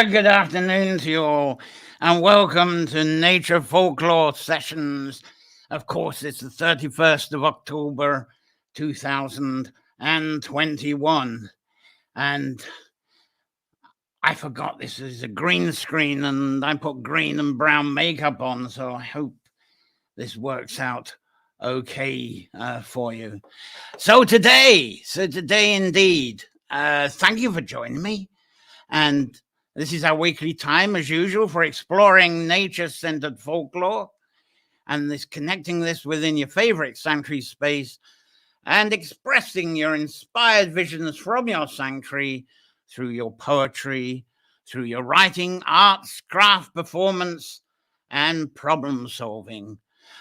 Good afternoon to you all, and welcome to Nature Folklore Sessions. Of course, it's the 31st of October 2021, and I forgot this is a green screen, and I put green and brown makeup on, so I hope this works out okay for you. So today indeed, thank you for joining me. And this is our weekly time, as usual, for exploring nature-centered folklore and connecting this within your favorite sanctuary space and expressing your inspired visions from your sanctuary through your poetry, through your writing, arts, craft, performance, and problem solving.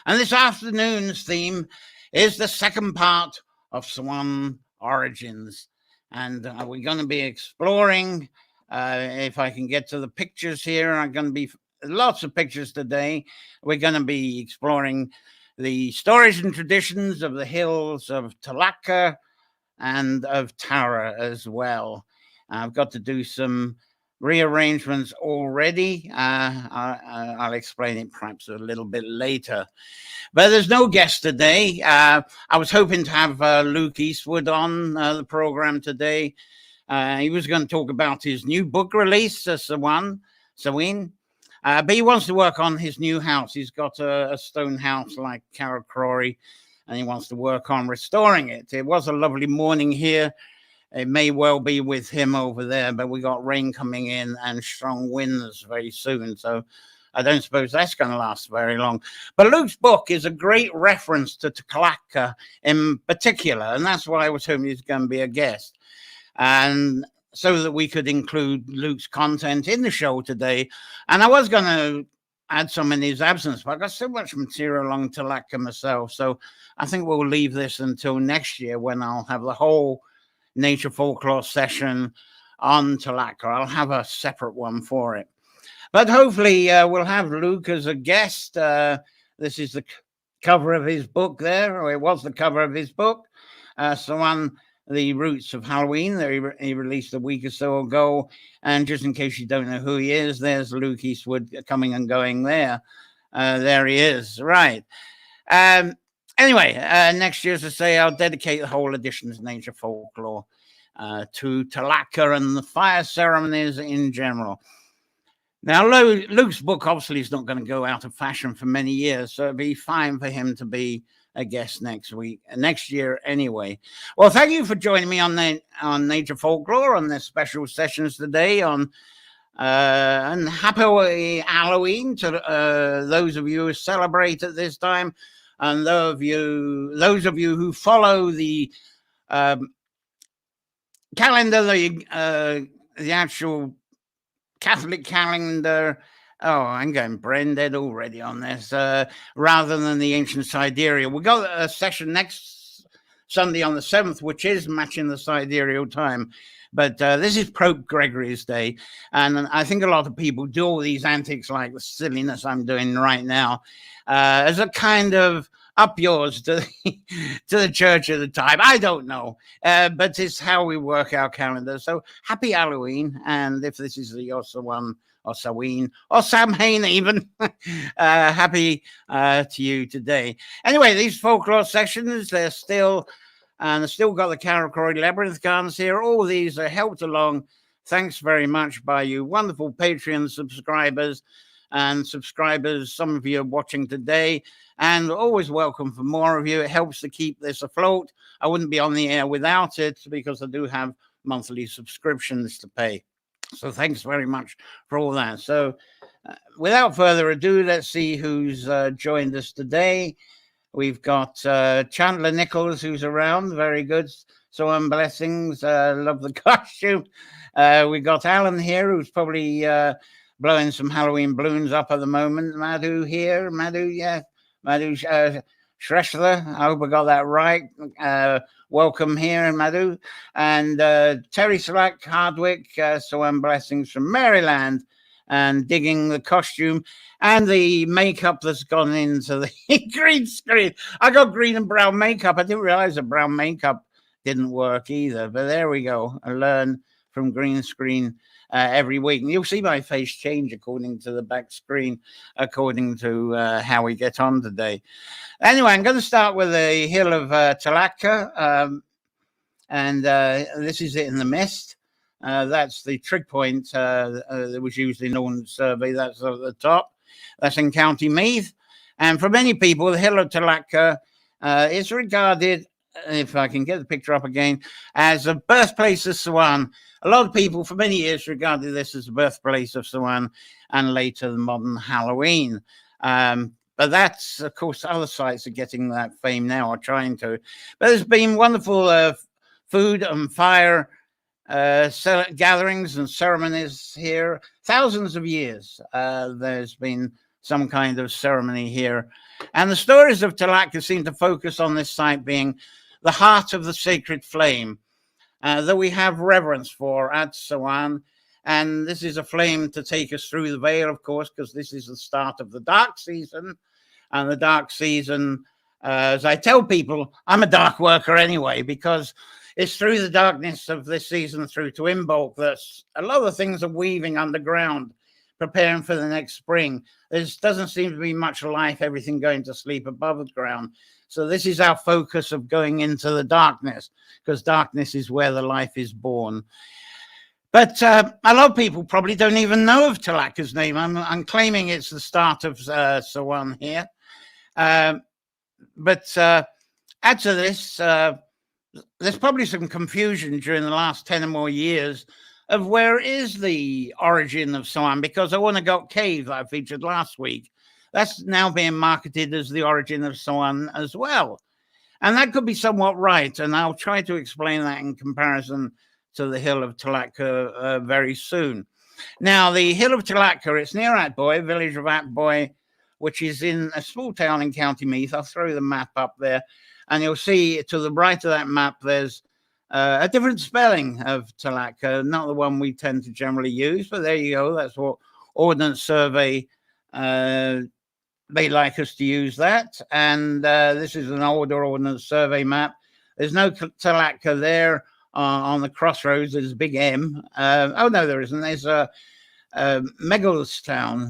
And this afternoon's theme is the second part of Samhain Origins. And we're going to be exploring, if I can get to the pictures here, I'm going to be lots of pictures today. We're going to be exploring the stories and traditions of the Hills of Tlachtga and of Tara as well. I've got to do some rearrangements already. I'll explain it perhaps a little bit later. But there's no guest today. I was hoping to have Luke Eastwood on the program today. He was going to talk about his new book release, Samhain. But he wants to work on his new house. He's got a stone house like Carol Crawley, and he wants to work on restoring it. It was a lovely morning here. It may well be with him over there, but we got rain coming in and strong winds very soon. So I don't suppose that's going to last very long. But Luke's book is a great reference to Tlachtga in particular, and that's why I was hoping he's going to be a guest. And so that we could include Luke's content in the show today. And I was going to add some in his absence, but I got so much material on Tlachtga myself. So I think we'll leave this until next year when I'll have the whole Nature Folklore session on Tlachtga. I'll have a separate one for it. But hopefully we'll have Luke as a guest. This is the cover of his book there, or it was the cover of his book. So on the Roots of Halloween that he released a week or so ago. And just in case you don't know who he is, there's Luke Eastwood coming and going there. There he is. Right. Anyway, next year, as I say, I'll dedicate the whole edition's Nature Folklore to Tlachtga and the fire ceremonies in general. Now, Luke's book obviously is not going to go out of fashion for many years, so it'd be fine for him to be a guest next year anyway. Well, thank you for joining me on Nature Folklore on this special sessions today and happy Halloween to those of you who celebrate at this time, and those of you who follow the calendar, the actual Catholic calendar. Oh, I'm going brain dead already on this. Rather than the ancient sidereal. We've got a session next Sunday on the 7th, which is matching the sidereal time. But this is Pope Gregory's Day. And I think a lot of people do all these antics like the silliness I'm doing right now as a kind of up yours to the church at the time. I don't know. But it's how we work our calendar. So happy Halloween. And if this is your one, or Samhain, or Samhain even. Happy to you today. Anyway, these folklore sessions, they're still got the Carol Crawley Labyrinth Gardens here. All these are helped along. Thanks very much by you wonderful Patreon subscribers and subscribers. Some of you are watching today, and always welcome for more of you. It helps to keep this afloat. I wouldn't be on the air without it because I do have monthly subscriptions to pay. So thanks very much for all that. So without further ado, let's see who's joined us today. We've got Chandler Nichols, who's around. Very good. So blessings. Love the costume. We got Alan here, who's probably blowing some Halloween balloons up at the moment. Madhu here. Madhu, yeah. Madhu Shrestha. I hope I got that right. Welcome here, Madhu. And Terry Slack Hardwick, blessings from Maryland, and digging the costume and the makeup that's gone into the green screen. I got green and brown makeup. I didn't realize that brown makeup didn't work either, but there we go. I learned from green screen every week. And you'll see my face change according to the back screen, according to how we get on today. Anyway, I'm going to start with the Hill of Tlachtga, and this is it in the mist. That's the trig point that was used in Ordnance Survey. That's at the top. That's in County Meath. And for many people, the Hill of Tlachtga is regarded, if I can get the picture up again, as a birthplace of Samhain. A lot of people for many years regarded this as the birthplace of Samhain and later the modern Halloween. But that's, of course, other sites are getting that fame now, or trying to. But there's been wonderful food and fire gatherings and ceremonies here. Thousands of years there's been some kind of ceremony here. And the stories of Tlachtga seem to focus on this site being the heart of the sacred flame that we have reverence for at Samhain. And this is a flame to take us through the veil, of course, because this is the start of the dark season. And the dark season, as I tell people, I'm a dark worker anyway, because it's through the darkness of this season through to Imbolc that a lot of things are weaving underground, preparing for the next spring. There doesn't seem to be much life, everything going to sleep above the ground. So this is our focus of going into the darkness, because darkness is where the life is born. But a lot of people probably don't even know of Tlachtga's name. I'm claiming it's the start of Samhain here. But add to this, there's probably some confusion during the last 10 or more years of where is the origin of Samhain, because I Want to Got Cave that I featured last week, that's now being marketed as the origin of Samhain as well. And that could be somewhat right, and I'll try to explain that in comparison to the Hill of Tlachtga very soon. Now, the Hill of Tlachtga, it's near Atboy, village of Atboy, which is in a small town in County Meath. I'll throw the map up there, and you'll see to the right of that map, there's a different spelling of Tlachtga, not the one we tend to generally use, but there you go. That's what Ordnance Survey, they like us to use that. And this is an older Ordnance Survey map. There's no Tlachtga there on the crossroads. There's a big M. Oh, no, there isn't. There's a Meadstown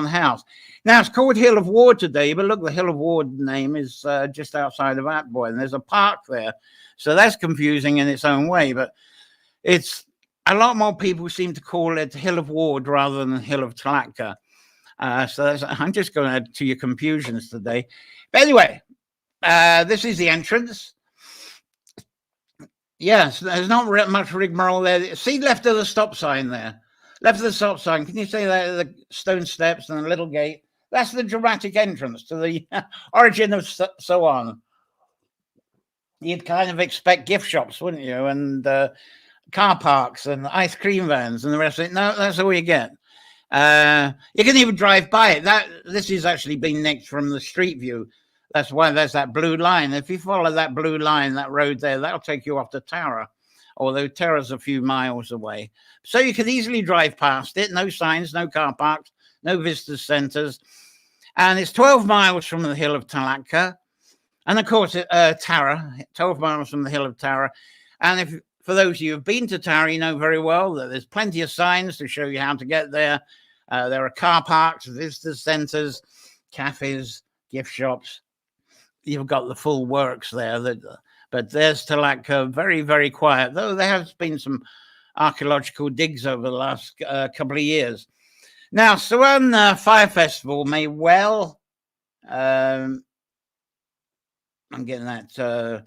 House. Now, it's called Hill of Ward today, but look, the Hill of Ward name is just outside of Atboy, and there's a park there. So that's confusing in its own way, but it's a lot more people seem to call it Hill of Ward rather than Hill of Tlachtga. So I'm just going to add to your confusions today. But anyway, this is the entrance. Yes, there's not much rigmarole there. See left of the stop sign there. Left of the stop sign. Can you see that? The stone steps and a little gate. That's the dramatic entrance to the origin of Samhain. You'd kind of expect gift shops, wouldn't you? And car parks and ice cream vans and the rest of it. No, that's all you get. You can even drive by it. This is actually being nicked from the street view. That's why there's that blue line. If you follow that blue line, that road there, that'll take you off to Tara, although Tara's a few miles away. So you could easily drive past it. No signs, no car parks, no visitor centres. And it's 12 miles from the Hill of Tlachtga. And of course, Tara, 12 miles from the Hill of Tara. And for those of you who've been to Tara, you know very well that there's plenty of signs to show you how to get there. There are car parks, visitor centres, cafes, gift shops. You've got the full works there. But there's Tlachtga, very, very quiet, though there has been some archaeological digs over the last couple of years. Now, Samhain Fire Festival may well, I'm getting that,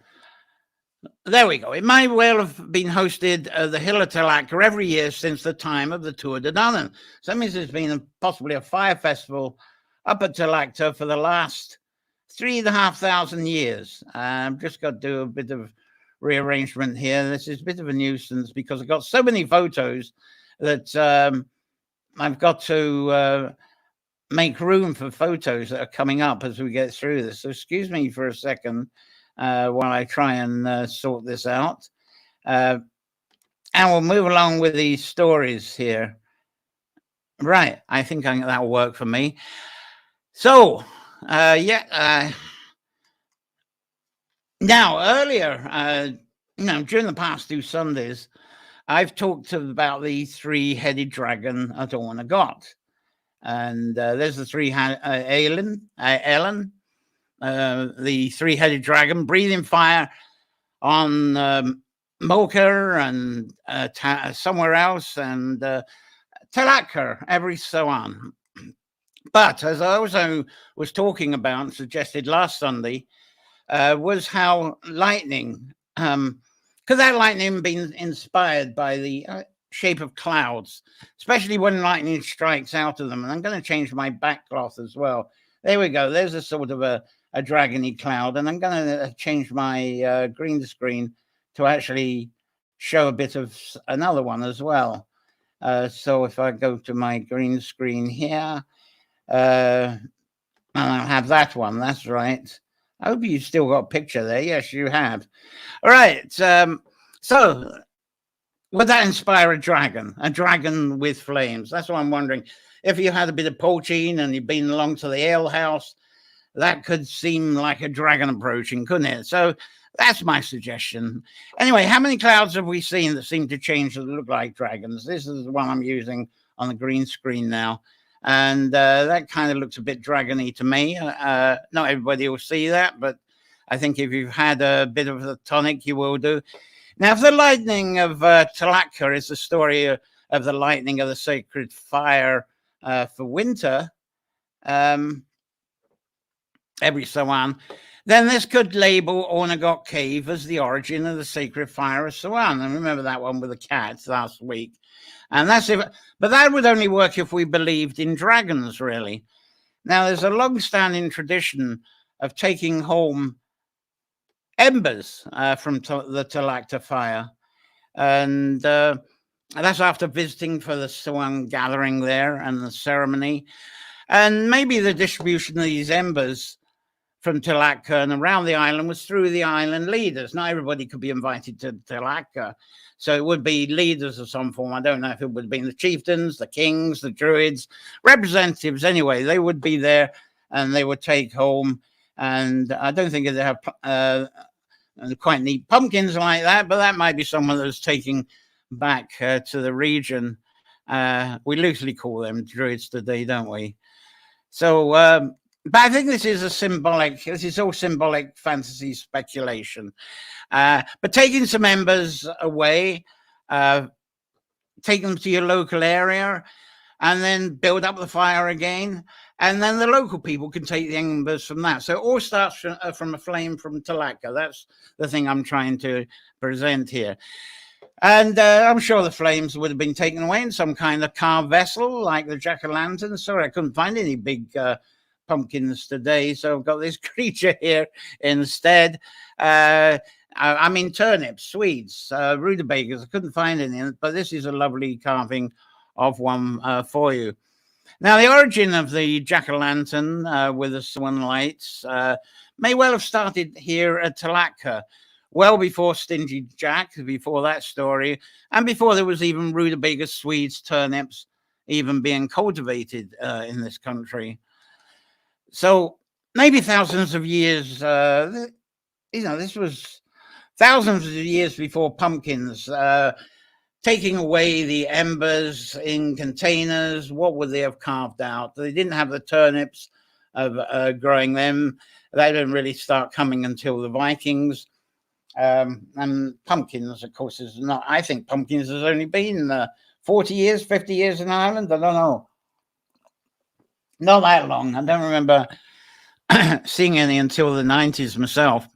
there we go. It may well have been hosted at the Hill of Tlachtga every year since the time of the Tour de Danann. So that means there's been possibly a fire festival up at Tlachtga for the last 3,500 years. I've just got to do a bit of rearrangement here. This is a bit of a nuisance because I've got so many photos that I've got to make room for photos that are coming up as we get through this. So excuse me for a second while I try and sort this out. And we'll move along with these stories here. Right, I think that'll work for me. So, now earlier, during the past 2 Sundays, I've talked about the three-headed dragon Adorna got. And there's the Ellen, the three-headed dragon, breathing fire on Mocha and somewhere else, and Tlachtga every so on. But as I also was talking about and suggested last Sunday, was how lightning, because that lightning been inspired by the shape of clouds, especially when lightning strikes out of them. And I'm going to change my backcloth as well. There we go. There's a sort of a dragony cloud, and I'm going to change my green screen to actually show a bit of another one as well. So if I go to my green screen here, and I'll have that one. That's right. I hope you've still got a picture there. Yes, you have. All right. So would that inspire a dragon with flames? That's what I'm wondering. If you had a bit of poaching and you've been along to the ale house, that could seem like a dragon approaching, couldn't it? So that's my suggestion. Anyway, how many clouds have we seen that seem to change that look like dragons? This is the one I'm using on the green screen now. And that kind of looks a bit dragony to me. Not everybody will see that, but I think if you've had a bit of a tonic, you will do. Now, if the lightning of Tlachtga is the story of the lightning of the sacred fire for winter, every so on, then this could label Ornagot Cave as the origin of the sacred fire of Sawan. And remember that one with the cats last week. And that's if, but that would only work if we believed in dragons, really. Now, there's a long-standing tradition of taking home embers from the Tlachtga fire. And that's after visiting for the Sawan gathering there and the ceremony. And maybe the distribution of these embers from Tlachtga and around the island was through the island leaders. Not everybody could be invited to Tlachtga. So it would be leaders of some form. I don't know if it would have been the chieftains, the kings, the druids, representatives. Anyway, they would be there and they would take home. And I don't think they have quite neat pumpkins like that, but that might be someone that's taking back to the region. We loosely call them druids today, don't we? So, but I think this is all symbolic fantasy speculation. But taking some embers away, take them to your local area, and then build up the fire again. And then the local people can take the embers from that. So it all starts from a flame from Tlachtga. That's the thing I'm trying to present here. And I'm sure the flames would have been taken away in some kind of carved vessel, like the jack-o'-lantern. Sorry, I couldn't find any big pumpkins today, so I've got this creature here instead. I mean, turnips, Swedes, rutabagas. I couldn't find any, but this is a lovely carving of one for you. Now, the origin of the jack-o'-lantern with the swan lights may well have started here at Tlachtga, well before Stingy Jack, before that story, and before there was even rutabagas, Swedes, turnips even being cultivated in this country. So maybe thousands of years, this was thousands of years before pumpkins, taking away the embers in containers. What would they have carved out? They didn't have the turnips of growing them. They didn't really start coming until the Vikings. And pumpkins, of course, is not. I think pumpkins has only been 40 years, 50 years in Ireland. I don't know. Not that long. I don't remember seeing any until the 90s myself.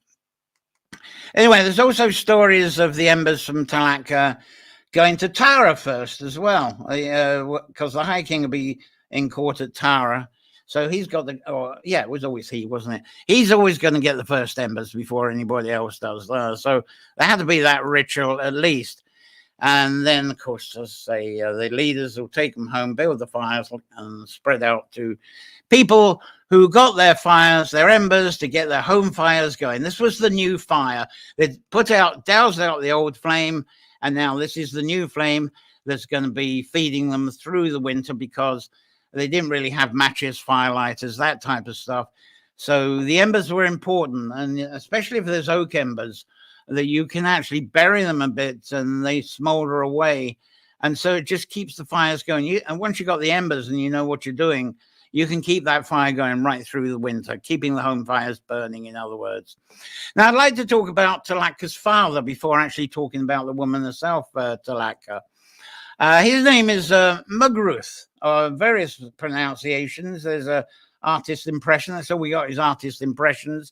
Anyway, there's also stories of the embers from Tlachtga going to Tara first as well, because the High King will be in court at Tara. So he's got it was always he, wasn't it? He's always going to get the first embers before anybody else does. So there had to be that ritual at least. And then, of course, as I say, the leaders will take them home, build the fires, and spread out to people who got their fires, their embers, to get their home fires going. This was the new fire. They doused out the old flame, and now this is the new flame that's going to be feeding them through the winter, because they didn't really have matches, firelighters, that type of stuff. So the embers were important, and especially if there's oak embers. that you can actually bury them a bit and they smolder away. And so it just keeps the fires going. And once you've got the embers and you know what you're doing, you can keep that fire going right through the winter, keeping the home fires burning, in other words. Now, I'd like to talk about Tlachtga's father before actually talking about the woman herself, Tlachtga. His name is Mugruth, various pronunciations. There's a artist impression. That's all we got is artist impressions.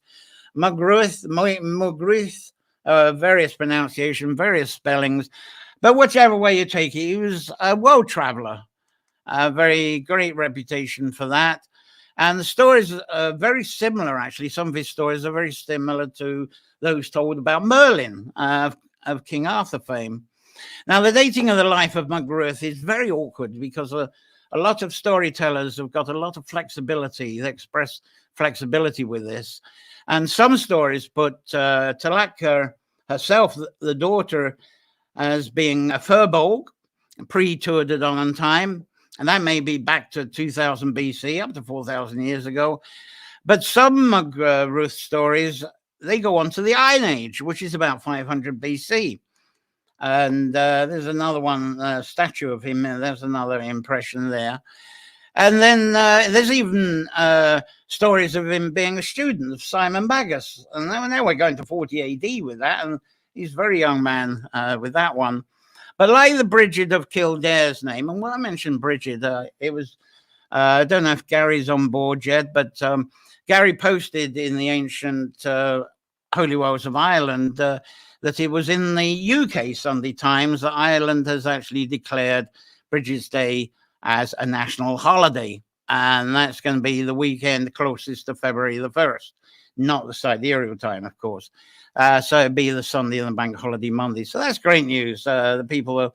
Mugruth, various pronunciation, various spellings. But whichever way you take it, he was a world traveler. A very great reputation for that. And the stories are very similar, actually. Some of his stories are very similar to those told about Merlin of King Arthur fame. Now, the dating of the life of Mugruth is very awkward because a lot of storytellers have got a lot of flexibility. They express flexibility with this. And some stories put Tlachtga herself, the daughter, as being a Imbolc, pre-Tuatha time. And that may be back to 2000 BC, up to 4,000 years ago. But some Mugruth stories, they go on to the Iron Age, which is about 500 BC. And there's another one, statue of him. There's another impression there. And then there's even stories of him being a student of Simon Magus. And now we're going to 40 AD with that. And he's a very young man with that one. But like the Bridget of Kildare's name, and when I mentioned Bridget, it was, I don't know if Gary's on board yet, but Gary posted in the ancient Holy Wells of Ireland that it was in the UK Sunday Times that Ireland has actually declared Bridget's Day as a national holiday. And that's going to be the weekend closest to February the 1st, not the sidereal time, of course. So it'd be the Sunday and the bank holiday Monday. So that's great news. The people will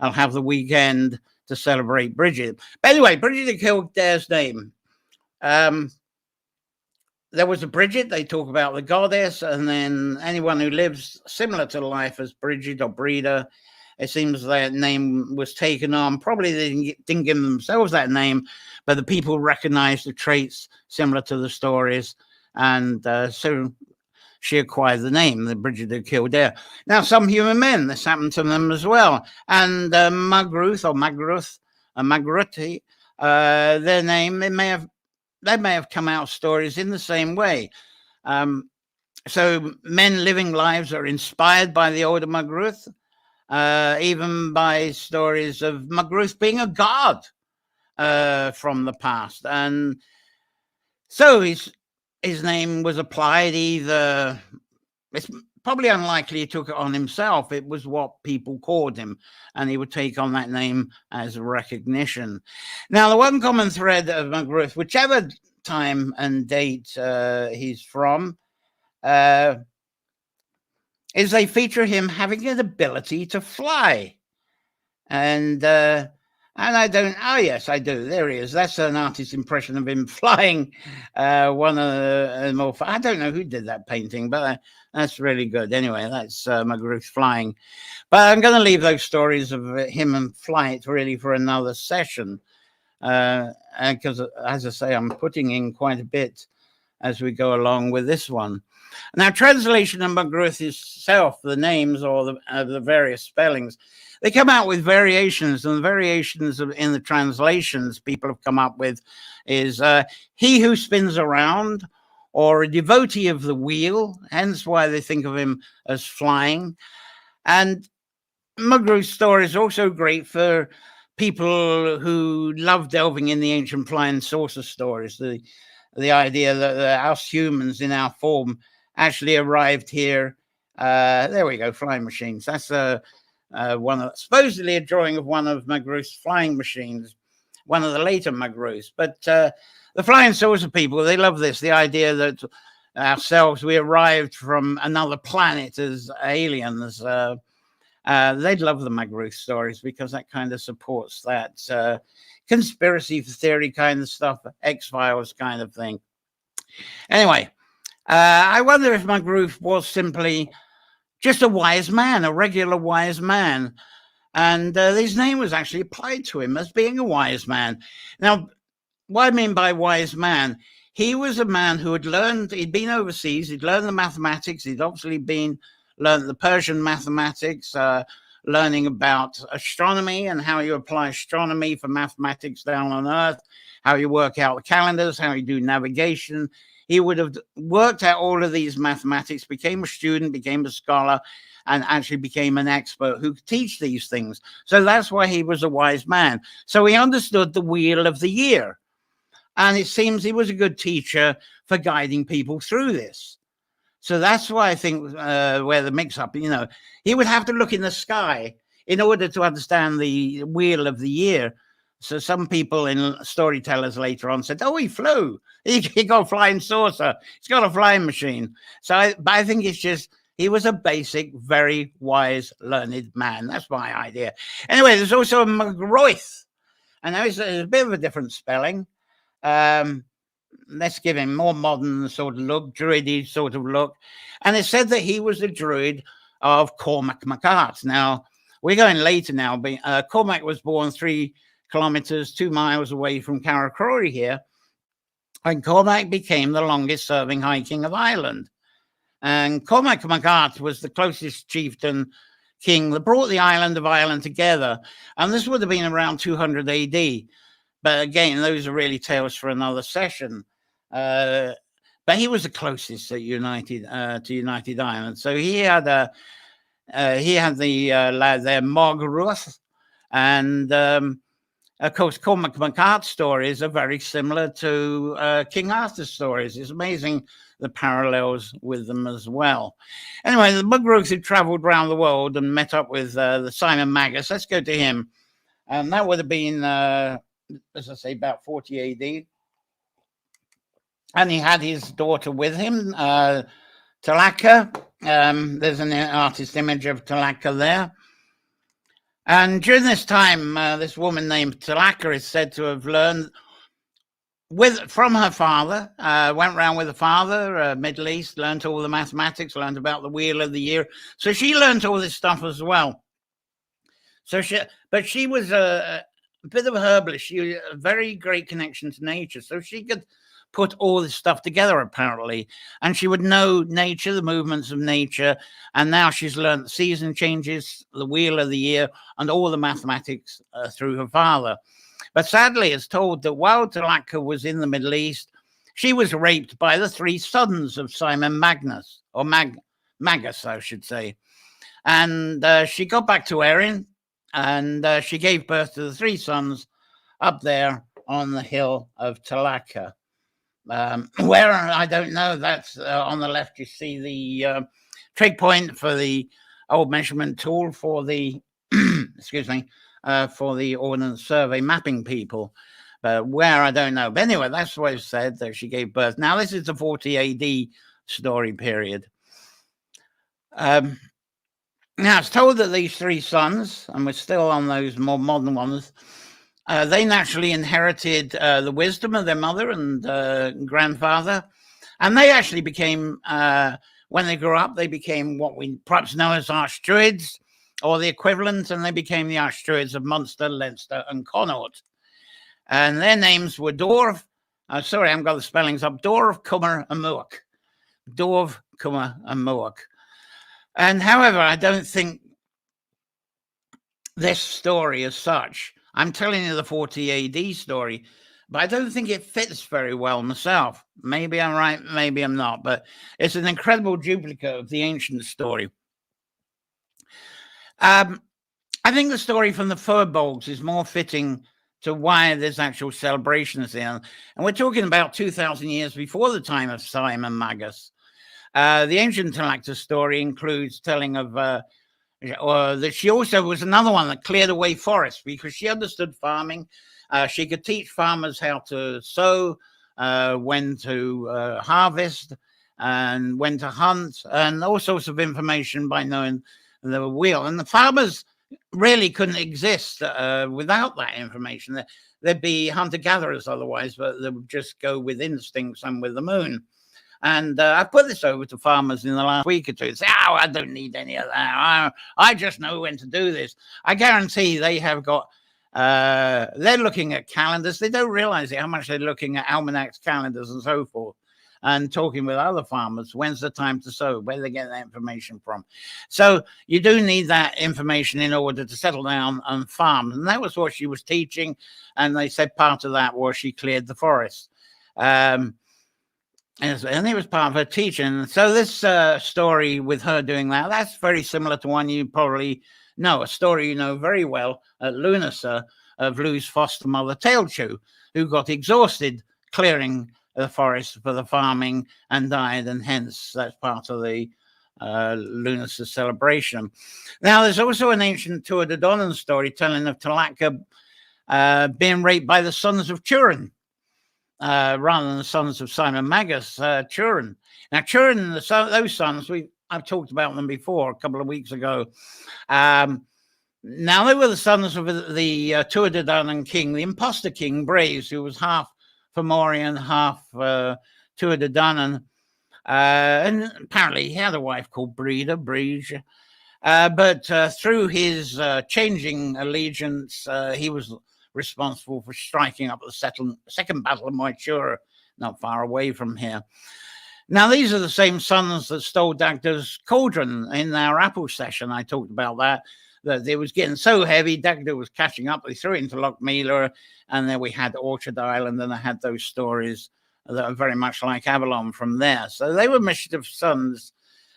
have the weekend to celebrate Bridget. But anyway, Bridget of Kildare's name. There was a Bridget. They talk about the goddess, and then anyone who lives similar to life as Bridget or Breda. It seems that name was taken on. Probably they didn't give themselves that name, but the people recognized the traits similar to the stories, and so she acquired the name, the Bridget of Kildare. Now, some human men, this happened to them as well. And Mugruth or Magruth, Magruthi, their name, they may have come out stories in the same way. So men living lives are inspired by the older Mugruth, even by stories of Mugruth being a god from the past. And so his name was applied either, it's probably unlikely he took it on himself. It was what people called him, and he would take on that name as a recognition. Now, the one common thread of Mugruth, whichever time and date he's from, is they feature him having an ability to fly. And I don't, oh yes, I do. There he is. That's an artist's impression of him flying. One of the more, I don't know who did that painting, but that's really good. Anyway, that's Mugruth flying. But I'm going to leave those stories of him and flight really for another session. Because as I say, I'm putting in quite a bit as we go along with this one. Now, translation of Mugruth itself, the names or the various spellings, they come out with variations, and the variations in the translations people have come up with is he who spins around, or a devotee of the wheel, hence why they think of him as flying. And Mugruth's story is also great for people who love delving in the ancient flying saucer stories, the idea that us humans in our form actually arrived here. There we go, flying machines. That's supposedly a drawing of one of Mugruth's flying machines, one of the later Mugruths. But the flying saucer people, they love this, the idea that ourselves, we arrived from another planet as aliens. They'd love the Mugruth stories because that kind of supports that conspiracy theory kind of stuff, X-Files kind of thing. Anyway, I wonder if Mugruth was simply just a wise man, a regular wise man. And his name was actually applied to him as being a wise man. Now, what I mean by wise man, he was a man who had learned, he'd been overseas, he'd learned the mathematics, he'd obviously been learned the Persian mathematics, learning about astronomy and how you apply astronomy for mathematics down on Earth, how you work out the calendars, how you do navigation. He would have worked out all of these mathematics, became a student, became a scholar, and actually became an expert who could teach these things. So that's why he was a wise man. So he understood the wheel of the year. And it seems he was a good teacher for guiding people through this. So that's why I think where the mix-up, he would have to look in the sky in order to understand the wheel of the year. So some people in storytellers later on said, oh, he flew. He got a flying saucer. He's got a flying machine. But I think it's just, he was a basic, very wise, learned man. That's my idea. Anyway, there's also a McGroith. And there's a bit of a different spelling. Let's give him more modern sort of look, druidy sort of look. And it said that he was the druid of Cormac MacArt. Now, we're going later now. But, Cormac was born 3 kilometers, 2 miles away from Carracrory here. And Cormac became the longest serving High King of Ireland. And Cormac MacArt was the closest chieftain king that brought the island of Ireland together. And this would have been around 200 AD. But again, those are really tales for another session. But he was the closest to United Ireland. So he had the lad there, Morgruth, and of course, Cormac MacArt's stories are very similar to King Arthur's stories. It's amazing the parallels with them as well. Anyway, the Morgruth had travelled around the world and met up with the Simon Magus. Let's go to him. And that would have been, as I say, about 40 AD. And he had his daughter with him, Tlachtga. There's an artist image of Tlachtga there. And during this time, this woman named Tlachtga is said to have learned from her father, went around with the father, Middle East, learned all the mathematics, learned about the wheel of the year. So she learned all this stuff as well. But she was a bit of a herbalist. She had a very great connection to nature. So she could put all this stuff together, apparently. And she would know nature, the movements of nature. And now she's learned the season changes, the wheel of the year, and all the mathematics through her father. But sadly, it's told that while Tlachtga was in the Middle East, she was raped by the 3 sons of Simon Magus, I should say. And she got back to Erin, and she gave birth to the 3 sons up there on the Hill of Tlachtga. Where, I don't know. That's on the left, you see the trig point for the old measurement tool for the, excuse me, for the Ordnance Survey mapping people. Where, I don't know. But anyway, that's what it said, that she gave birth. Now, this is the 40 AD story period. Now, it's told that these 3 sons, and we're still on those more modern ones, they naturally inherited the wisdom of their mother and grandfather. And they actually became, when they grew up, they became what we perhaps know as archdruids, or the equivalent, and they became the archdruids of Munster, Leinster, and Connaught. And their names were Dorf, sorry, I haven't got the spellings up, Dorf, Cummer, and Muach. Dorf, Cummer, and Muach. And however, I don't think this story as such, I'm telling you the 40 AD story, but I don't think it fits very well myself. Maybe I'm right, maybe I'm not, but it's an incredible duplicate of the ancient story. I think the story from the Imbolcs is more fitting to why there's actual celebrations there. And we're talking about 2,000 years before the time of Simon Magus. The ancient Tlachtga story includes telling of that she also was another one that cleared away forests because she understood farming. She could teach farmers how to sow, when to harvest, and when to hunt, and all sorts of information by knowing the wheel. And the farmers really couldn't exist without that information. There'd be hunter-gatherers otherwise, but they would just go with instincts and with the moon. And I put this over to farmers in the last week or two. Say, oh, I don't need any of that. I just know when to do this. I guarantee they have got, they're looking at calendars. They don't realize how much they're looking at almanacs, calendars, and so forth. and talking with other farmers. When's the time to sow? Where do they get that information from? So you do need that information in order to settle down and farm. And that was what she was teaching. And they said part of that was she cleared the forest. And it was part of her teaching. So this story with her doing that, that's very similar to one you probably know, a story you know very well at Lunacer of Lou's foster mother, Tailchew, who got exhausted clearing the forest for the farming and died, and hence that's part of the Lunacer celebration. Now, there's also an ancient Two of Samhain story telling of Tlachtga being raped by the sons of Turin, rather than the sons of Simon Magus, Turin. Now, Turin, those sons, I've talked about them before a couple of weeks ago. Now, they were the sons of the Two of Samhain king, the imposter king, Braves, who was half Fomorian, half Two of Samhain. And apparently he had a wife called Brige. But through his changing allegiance, he was responsible for striking up the second Battle of Moitura, not far away from here. Now, these are the same sons that stole Dagda's cauldron in our apple session. I talked about that it was getting so heavy, Dagda was catching up. They threw it into Loch Miller, and then we had Orchard Island, and I had those stories that are very much like Avalon from there. So they were mischief sons,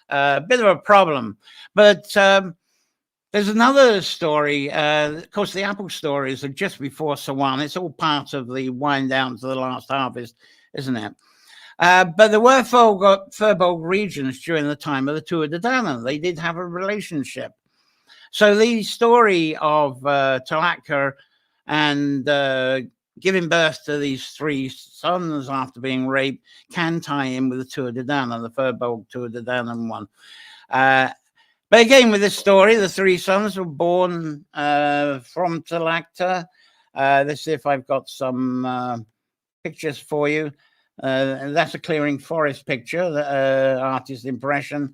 a bit of a problem. But there's another story. Of course, the apple stories are just before Samhain. It's all part of the wind down to the last harvest, isn't it? But there were Firbolg regions during the time of the Two of Samhain. They did have a relationship. So the story of Tlachtga and giving birth to these three sons after being raped can tie in with the Two of Samhain, the Firbolg Two of Samhain one. But again, with this story, the three sons were born from Tlachtga. Let's see if I've got some pictures for you. That's a clearing forest picture, the artist's impression.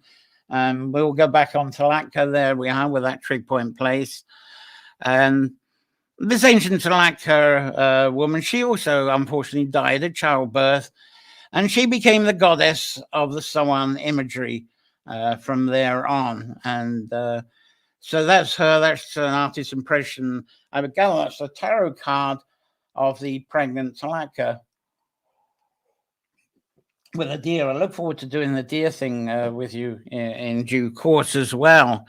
We'll go back on Tlachtga. There we are with that trig point place. And this ancient Tlachtga woman, she also unfortunately died at childbirth, and she became the goddess of the Samhain imagery from there on. And so that's her. That's an artist's impression. I would gather that's a tarot card of the pregnant Tlachtga with a deer. I look forward to doing the deer thing with you in due course as well.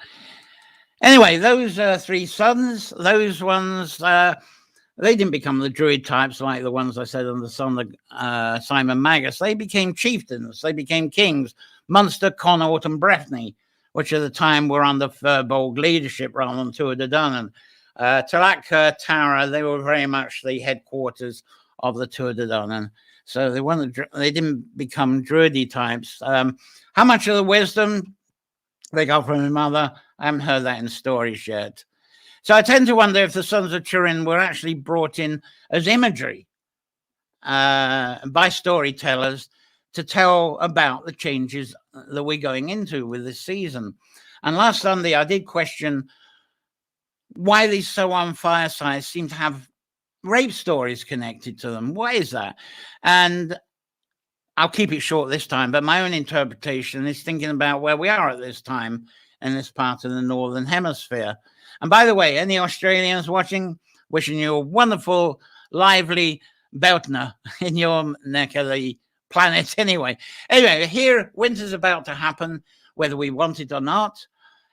Anyway, those three sons, those ones, they didn't become the druid types like the ones I said on the son of Simon Magus. They became chieftains. They became kings. Munster, Connaught, and Breffni, which at the time were under Firbolg leadership rather than Two of Samhain. Tlachtga, Tara, they were very much the headquarters of the Two of Samhain. So they didn't become druidy types. How much of the wisdom they got from their mother, I haven't heard that in stories yet. So I tend to wonder if the sons of Turin were actually brought in as imagery by storytellers to tell about the changes that we're going into with this season. And last Sunday, I did question why these Samhain firesides seem to have rape stories connected to them. Why is that? And I'll keep it short this time, but my own interpretation is thinking about where we are at this time in this part of the Northern Hemisphere. And by the way, any Australians watching, wishing you a wonderful, lively Beltner in your neck of the planet anyway. Anyway, here, winter's about to happen, whether we want it or not.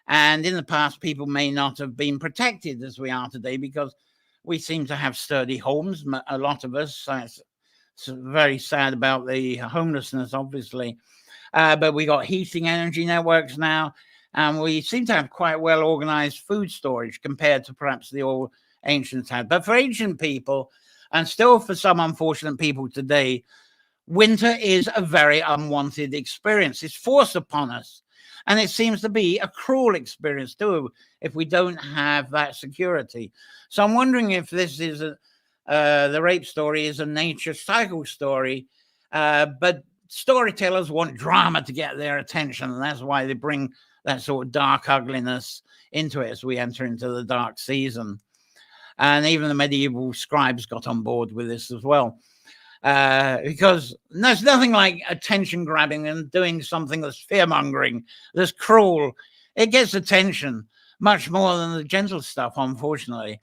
And in the past, people may not have been protected as we are today because we seem to have sturdy homes, a lot of us. It's very sad about the homelessness, obviously. But we got heating energy networks now, and we seem to have quite well-organized food storage compared to perhaps the old ancients had. But for ancient people, and still for some unfortunate people today, winter is a very unwanted experience. It's forced upon us. And it seems to be a cruel experience too, if we don't have that security. So I'm wondering if this is the rape story is a nature cycle story, but storytellers want drama to get their attention, and that's why they bring that sort of dark ugliness into it as we enter into the dark season. And even the medieval scribes got on board with this as well. because there's nothing like attention grabbing and doing something that's fear mongering, that's cruel. It gets attention much more than the gentle stuff, unfortunately.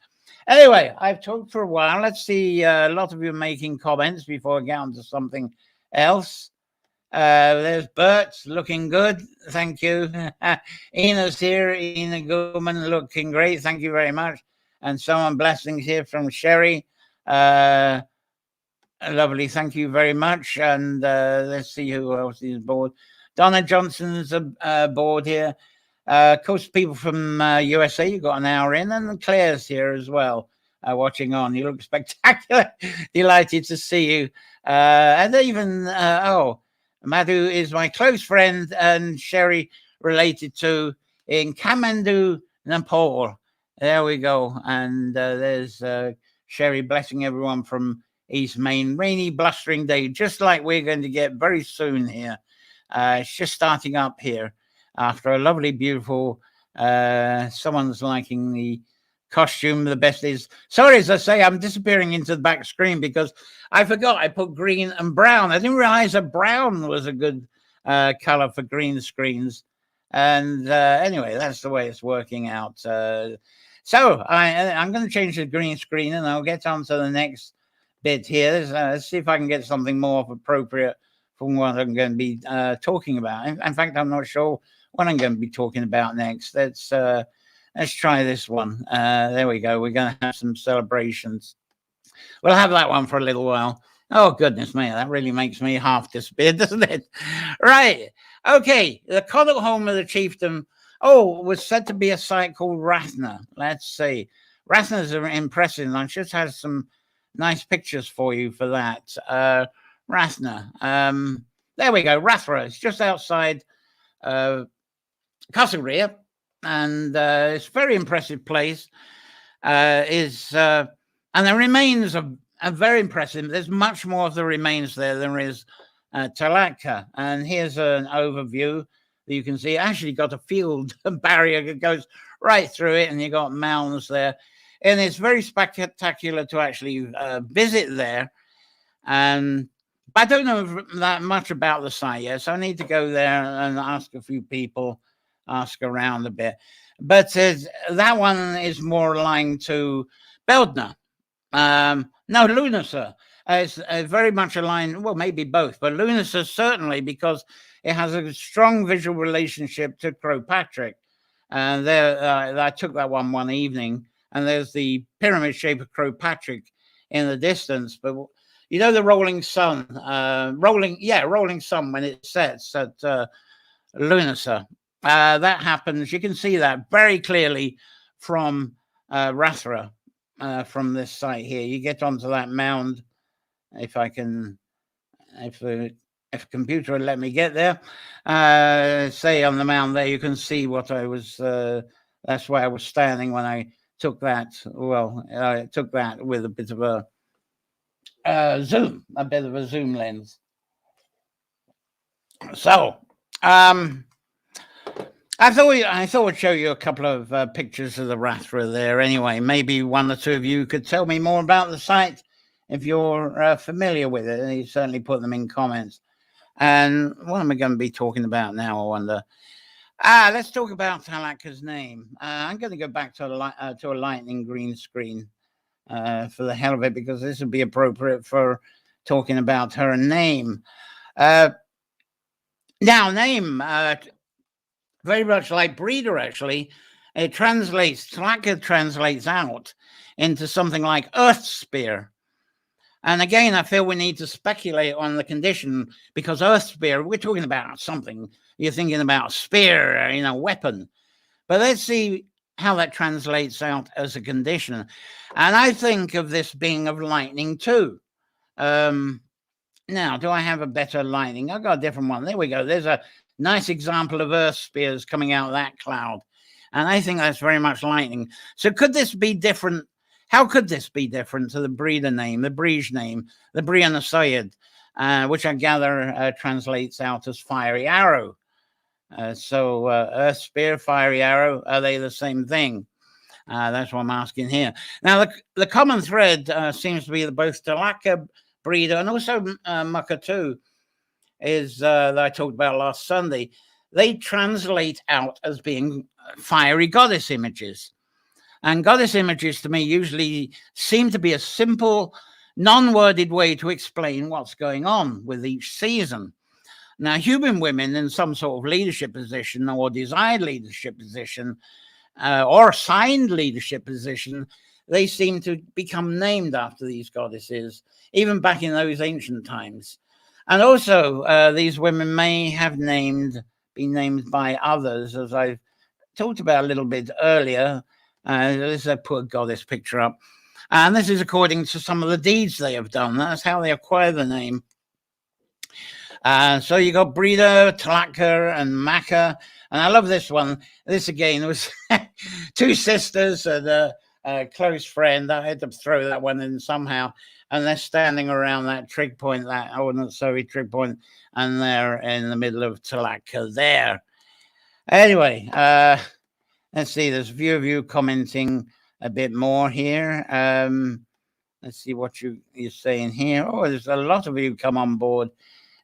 Anyway, I've talked for a while. Let's see. A lot of you making comments before I get on to something else. There's Bert looking good. Thank you. Ina's here. Ina Goodman looking great. Thank you very much. And someone blessings here from Sherry. Lovely. Thank you very much. And let's see who else is aboard. Donna Johnson's aboard here. Of course, people from USA, you've got an hour in, and Claire's here as well, watching on. You look spectacular. Delighted to see you. And even, Madhu is my close friend, and Sherry related to in Kathmandu, Nepal. There we go. And there's Sherry blessing everyone from East Maine. Rainy, blustering day, just like we're going to get very soon here. It's just starting up here after a lovely, beautiful, someone's liking the costume. The best is, sorry, as I say, I'm disappearing into the back screen because I forgot I put green and brown. I didn't realize that brown was a good color for green screens. And anyway, that's the way it's working out. So I'm going to change the green screen and I'll get on to the next bit here. Let's see if I can get something more appropriate from what I'm going to be talking about. In fact, I'm not sure what I'm going to be talking about next. Let's try this one. There we go. We're going to have some celebrations. We'll have that one for a little while. Oh, goodness me. That really makes me half disappear, doesn't it? Right. Okay. The Connaught home of the chieftain, was said to be a site called Rathna. Let's see. Rathna's impressive. I just had some nice pictures for you for that. Rathna. There we go. Rathra. It's just outside Castlereagh. And it's a very impressive place. And the remains are very impressive. There's much more of the remains there than there is Tlachtga. And here's an overview that you can see. Actually got a field barrier that goes right through it, and you got mounds there. And it's very spectacular to actually visit there. And I don't know that much about the site yet, so I need to go there and ask a few people, ask around a bit. But that one is more aligned to Beldna. No, Lunacer. It's very much aligned, well, maybe both, but Lunacer certainly because it has a strong visual relationship to Crowpatrick. And I took that one evening, and there's the pyramid shape of Crowpatrick in the distance. But you know the rolling sun, rolling sun when it sets at Lunacer. That happens. You can see that very clearly from Rathra, from this site here. You get onto that mound, if the computer will let me get there. Say on the mound there, you can see what I was. That's where I was standing when I took that. Well, I took that with a bit of a zoom lens. So, I thought I'd show you a couple of pictures of the Rathra there. Anyway, maybe one or two of you could tell me more about the site if you're familiar with it. And you certainly put them in comments. And what am I going to be talking about now, I wonder? Let's talk about Tlachtga's name. I'm going to go back to a lightning green screen for the hell of it, because this would be appropriate for talking about her name. Now, name, very much like breeder, actually, Tlachtga translates out into something like earth spear. And again, I feel we need to speculate on the condition, because earth spear, we're talking about something, you're thinking about spear, weapon. But let's see how that translates out as a condition. And I think of this being of lightning too. Now, do I have a better lightning? I've got a different one. There we go. There's a nice example of earth spears coming out of that cloud. And I think that's very much lightning. So could this be different? How could this be different to the breeder name, the Brige name, the Brian Asayed, which I gather translates out as fiery arrow? So earth spear, fiery arrow, are they the same thing? That's what I'm asking here. Now, the common thread seems to be that both Tlachtga, breeder, and also Mucka is that I talked about last Sunday. They translate out as being fiery goddess images. And goddess images to me usually seem to be a simple, non-worded way to explain what's going on with each season. Now, human women in some sort of leadership position or desired leadership position or assigned leadership position, they seem to become named after these goddesses, even back in those ancient times. And also, these women may have been named by others, as I've talked about a little bit earlier. This is a poor goddess picture up. And this is according to some of the deeds they have done. That's how they acquire the name. So you got Breeder, Tlachtga, and Macca. And I love this one. This again was two sisters and a close friend. I had to throw that one in somehow. And they're standing around that trig point, that Ordnance-Surrey trig point, and they're in the middle of Tlachtga there. Anyway, let's see. There's a few of you commenting a bit more here. Let's see what you're saying here. Oh, there's a lot of you come on board.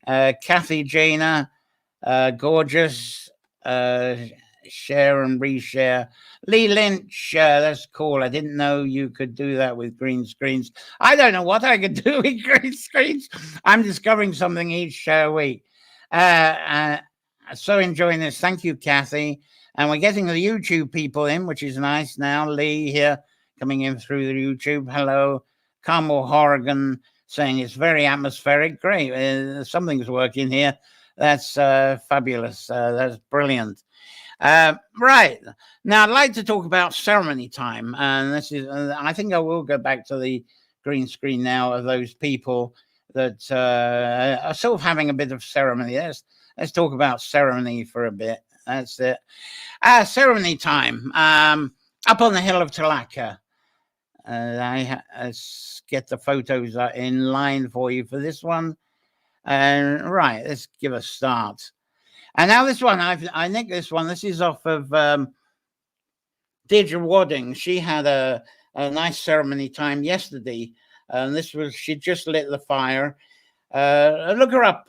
Kathy Jana, gorgeous, share and reshare. Lee Lynch, that's cool. I didn't know you could do that with green screens. I don't know what I could do with green screens. I'm discovering something each week. So enjoying this. Thank you, Kathy. And we're getting the YouTube people in, which is nice now. Lee here coming in through the YouTube. Hello. Carmel Horrigan saying it's very atmospheric. Great. Something's working here. That's fabulous. That's brilliant. Right. Now, I'd like to talk about ceremony time. And this is, I think I will go back to the green screen now of those people that are sort of having a bit of ceremony. Let's talk about ceremony for a bit. That's it. Ceremony time. Up on the Hill of Tlachtga. Let's get the photos in line for you for this one. Right, let's give a start. And now this one, I nicked this one. This is off of Deirdre Wadding. She had a nice ceremony time yesterday. And this was, she just lit the fire. Look her up.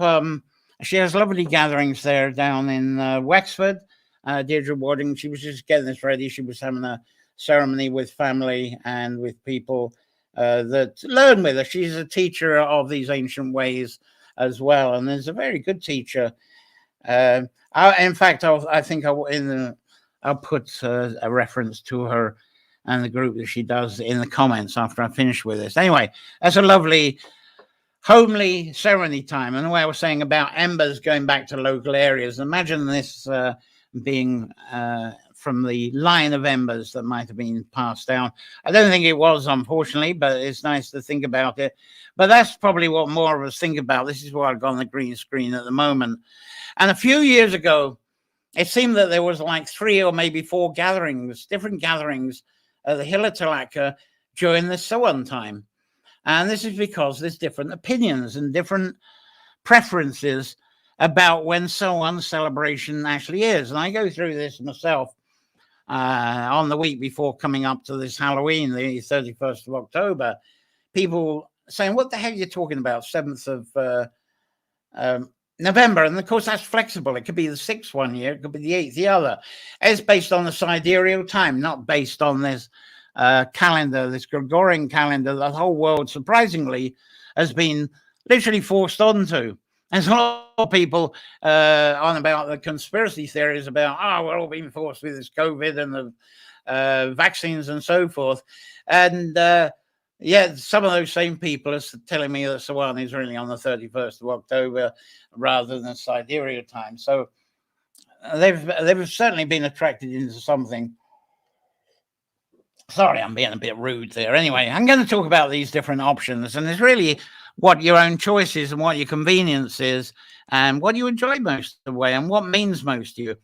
She has lovely gatherings there down in Wexford. Deirdre Wadding, she was just getting this ready. She was having a ceremony with family and with people that learn with her. She's a teacher of these ancient ways as well, and is a very good teacher. In fact, I think I'll put a reference to her and the group that she does in the comments after I finish with this. Anyway, that's a lovely homely ceremony time. And the way I was saying about embers going back to local areas, imagine this being from the line of embers that might have been passed down. I don't think it was, unfortunately, but it's nice to think about it. But that's probably what more of us think about. This is what I've got on the green screen at the moment. And a few years ago, it seemed that there was like 3 or maybe 4 gatherings, different gatherings at the Hill of Tlachtga during the Samhain time. And this is because there's different opinions and different preferences about when Samhain celebration actually is. And I go through this myself on the week before coming up to this Halloween, the 31st of October. People saying, what the heck are you talking about? 7th of November. And of course, that's flexible. It could be the 6th one year. It could be the 8th the other. It's based on the sidereal time, not based on this calendar, this Gregorian calendar that the whole world, surprisingly, has been literally forced onto. There's a lot of people on about the conspiracy theories about, we're all being forced with this COVID and the vaccines and so forth. And yeah, some of those same people are telling me that Samhain is really on the 31st of October rather than sidereal time. So they've certainly been attracted into something. Sorry, I'm being a bit rude there. Anyway, I'm going to talk about these different options, and it's really what your own choice is and what your convenience is and what you enjoy most of the way and what means most to you.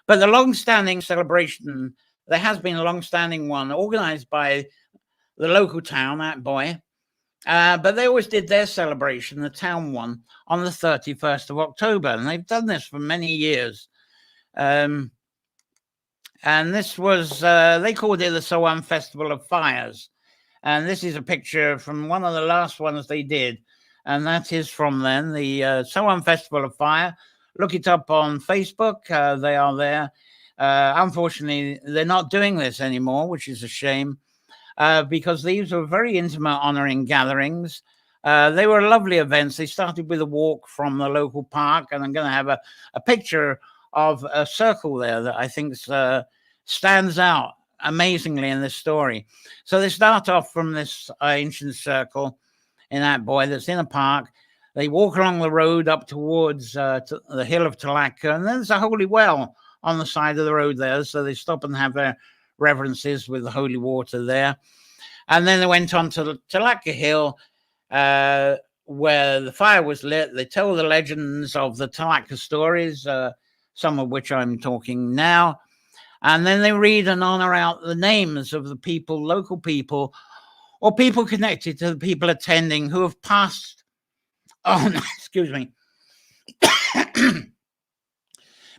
But the long-standing celebration, there has been a long-standing one organized by the local town, that boy. But they always did their celebration, the town one, on the 31st of October. And they've done this for many years. And this was, they called it the Samhain Festival of Fires. And this is a picture from one of the last ones they did. and that is from then, the Samhain Festival of Fire. Look it up on Facebook. They are there. Unfortunately, they're not doing this anymore, which is a shame, because these were very intimate honoring gatherings. They were lovely events. They started with a walk from the local park, and I'm going to have a picture of a circle there that I think stands out amazingly in this story. So they start off from this ancient circle in that boy that's in a park. They walk along the road up towards to the Hill of Tlachtga, and there's a holy well on the side of the road there. So they stop and have their reverences with the holy water there. And then they went on to the Tlachtga Hill, where the fire was lit. They tell the legends of the Tlachtga stories, some of which I'm talking now. And then they read and honor out the names of the people, local people, or people connected to the people attending who have passed on, excuse me,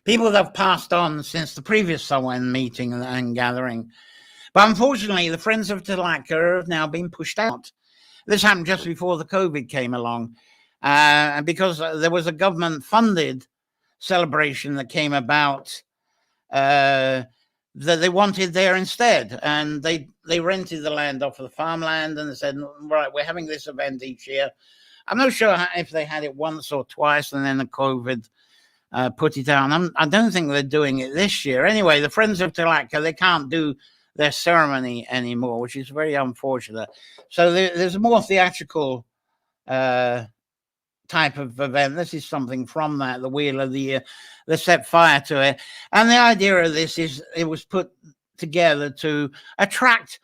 people that have passed on since the previous Samhain meeting and gathering. But unfortunately, the Friends of Tlachtga have now been pushed out. This happened just before the COVID came along, because there was a government-funded celebration that came about that they wanted there instead. And they rented the land off of the farmland, and they said, right, we're having this event each year. I'm not sure if they had it once or twice, and then the COVID put it down. I don't think they're doing it this year. Anyway, the Friends of Tlachtga, they can't do their ceremony anymore, which is very unfortunate. So there's a more theatrical type of event. This is something from that, the Wheel of the Year. They set fire to it. And the idea of this is it was put together to attract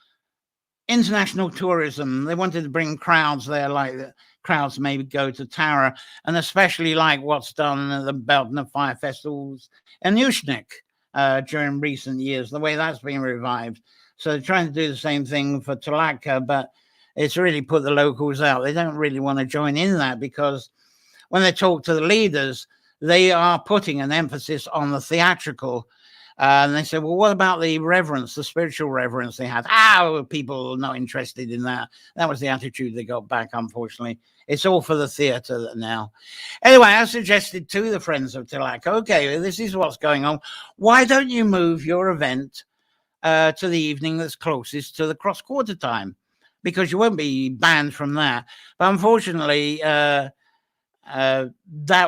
international tourism. They wanted to bring crowds there, like the crowds maybe go to Tara, and especially like what's done at the Beltner Fire Festivals and Ushnik during recent years, the way that's been revived. So they're trying to do the same thing for Tlachtga, but it's really put the locals out. They don't really want to join in that, because when they talk to the leaders, they are putting an emphasis on the theatrical. And they said, well, what about the reverence, the spiritual reverence they had? People are not interested in that. That was the attitude they got back, unfortunately. It's all for the theatre now. Anyway, I suggested to the Friends of Tlachtga, okay, this is what's going on. Why don't you move your event to the evening that's closest to the cross-quarter time? Because you won't be banned from that. But unfortunately, that